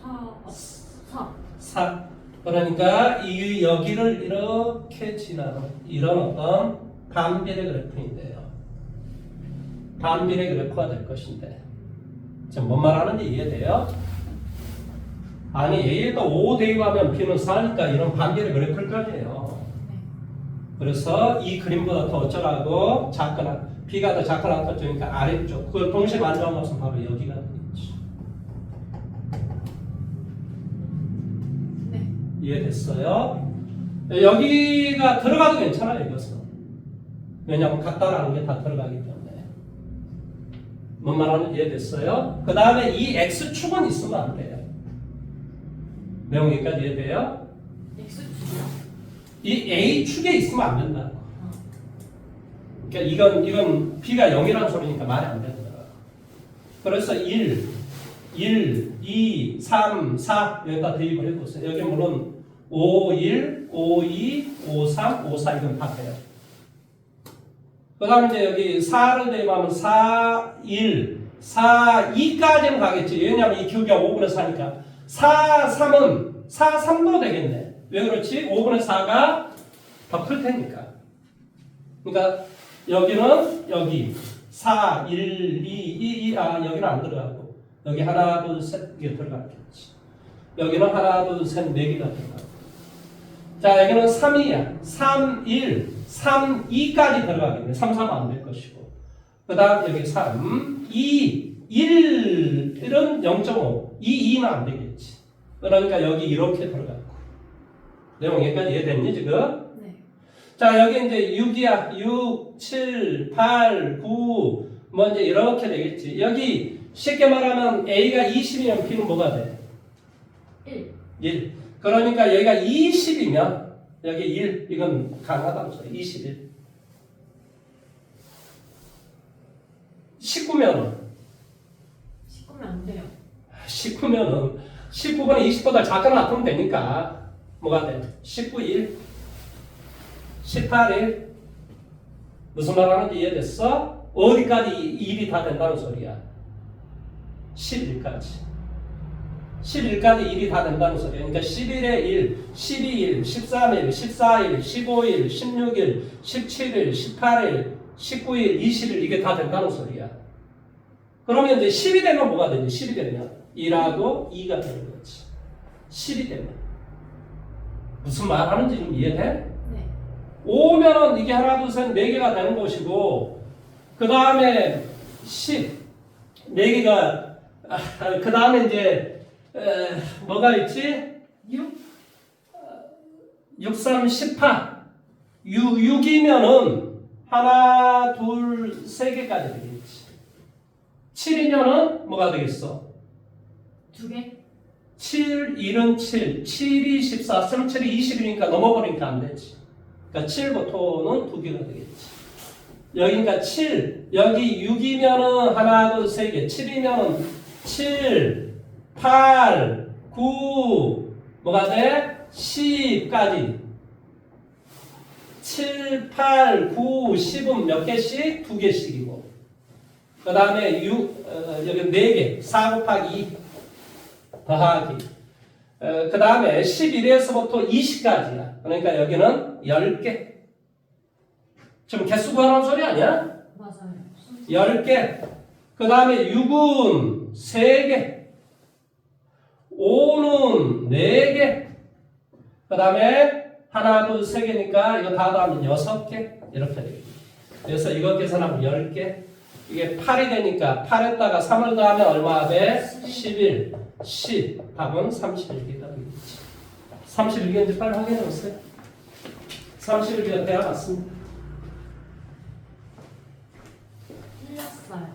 4. 4. 그러니까 이 여기를 이렇게 지나는 이런 어떤 반비례 그래프인데요. 반비례 그래프가 될 것인데 지금 뭔 말하는지 이해돼요? 아니 A에다 5 대입하면 B는 4니까 이런 반비례 그래프일 거 아니에요. 그래서 이 그림보다 더 어쩌라고 작거나 B가 더 작거나 같으니까 아래쪽 그걸 동시에 만들어놓은 것은 바로 여기가 되겠죠. 네. 이해됐어요? 여기가 들어가도 괜찮아요, 이것은. 왜냐하면 같다라는 게 다 들어가기 때문에. 뭔 말하는지 이해됐어요? 그 다음에 이 X축은 있으면 안 돼요. 내용 여기까지 이해돼요? X축이요? 이 A축에 있으면 안 된다. 그러니까 이건 B가 0이라는 소리니까 말이 안 된다. 그래서 1, 2, 3, 4 여기다 대입을 해보세요. 여기 물론 5, 1, 5, 2, 5, 3, 5, 4 이건 다 돼요. 그 다음에 이제 여기 4를 대입하면 4, 1, 4, 2까지는 가겠지. 왜냐하면 이 기울기가 5분의 4니까. 4, 3은 4, 3도 되겠네. 왜 그렇지? 5분의 4가 더 클 테니까. 그러니까 여기는 여기 4, 1, 2, 2, 여기는 안 들어가고 여기 하나, 둘, 셋 이게 들어갔겠지. 여기는 하나, 둘, 셋, 4개가 들어가고. 자, 여기는 3이야. 3, 1, 3, 2까지 들어가겠네. 3, 3은 안 될 것이고. 그 다음 여기 3, 2, 1, 1은 0.5, 2, 2는 안 되겠지. 그러니까 여기 이렇게 들어갔고. 내용 여기까지 이해됐니 지금? 네. 자, 여기 이제 6이야. 6, 7, 8, 9, 뭐 이제 이렇게 되겠지. 여기 쉽게 말하면 A가 20이면 B는 뭐가 돼? 1. 1. 그러니까 여기가 20이면 여기 1. 이건 강하다는 소리. 21. 19면은 19면 안 돼요. 19면은 19분의 20보다 작거나 같으면 되니까 뭐가 돼? 19, 1. 18, 1. 무슨 말 하는지 이해됐어? 어디까지 1이 다 된다는 소리야? 11까지. 11까지 1이 다 된다는 소리야. 그러니까 11에 1, 12일, 13일, 14일, 15일, 16일, 17일, 18일, 19일, 20일 이게 다 된다는 소리야. 그러면 이제 10이 되면 뭐가 되지? 10이 되면 1하고 2가 되는 거지. 10이 되면. 무슨 말 하는지 좀 이해돼? 네. 5면은 이게 하나, 둘, 셋, 4개가 되는 것이고, 그 다음에 10, 4개가, 그 다음에 이제, 뭐가 있지? 6. 6, 3, 18. 6이면은 하나, 둘, 3개까지 되겠지. 7이면은 뭐가 되겠어? 2개. 7, 1은 7, 7이 14, 3, 7이 20이니까 넘어버리니까 안 되지. 그러니까 7부터는 2개가 되겠지. 여기니까 7, 여기 6이면은 하나, 둘, 3개, 7이면은 7, 8, 9, 뭐가 돼? 10까지. 7, 8, 9, 10은 몇 개씩? 2개씩이고. 그 다음에 6, 여기 4개, 4 곱하기 2 더하기. 그 다음에 11에서부터 20까지야. 그러니까 여기는 10개. 지금 개수 구하라는 소리 아니야? 맞아요. 10개. 그 다음에 6은 3개. 5는 4개. 그 다음에 하나, 둘, 3개니까 이거 다 더하면 6개. 이렇게 되겠다. 그래서 이거 계산하면 10개. 이게 8이 되니까 8에다가 3을 더하면 얼마 돼? 11, 10. 답은 31개가 되겠지. 31개인지 빨리 확인해 보세요. 31개가 돼야 맞습니다. 틀렸어요.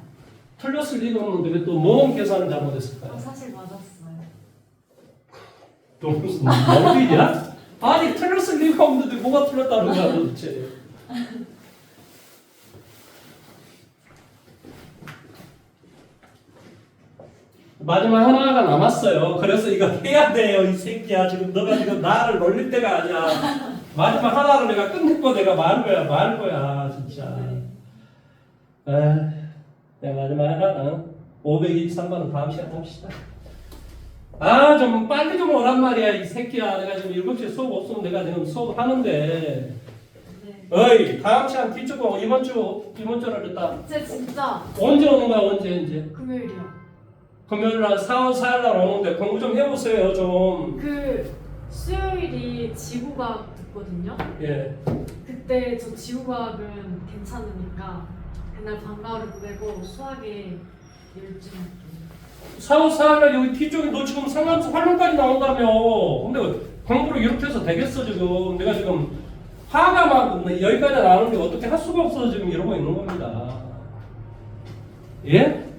틀렸을 리가 없는데 왜 또 모음 계산을 잘못했을까요? 사실 맞았어요. 너 무슨 멍들이야? 아니 틀렸을 리가 없는데 뭐가 틀렸다는 거야 도대체. 마지막 하나가 남았어요. 그래서 이거 해야 돼요 이 새끼야. 지금 너가 지금 나를 놀릴 때가 아니야. 마지막 하나를 내가 끝내고 내가 말 거야 진짜. 내가 마지막 하나는 523번은 다음 시간에 합시다. 좀 빨리 좀 오란 말이야 이 새끼야. 내가 지금 7시에 수업 없으면 내가 지금 수업 하는데. 네. 어이 다음 시간 뒤쪽으로 이번 주를 일단 제 진짜 언제 오는 거야 언제? 금요일이요. 금요일 날 4월 4일 날 오는데 공부 좀 해보세요 좀. 그 수요일이 지구과학 듣거든요. 예. 그때 저 지구과학은 괜찮으니까 그날 방과후를 보내고 수학에 열중할게요. 4월 4일 날 여기 뒤쪽에 너 지금 상암수 활동까지 나온다며. 근데 공부를 이렇게 해서 되겠어 지금. 내가 지금 화가 막 여기까지 나오는데 어떻게 할 수가 없어서 지금 이러고 있는 겁니다. 예?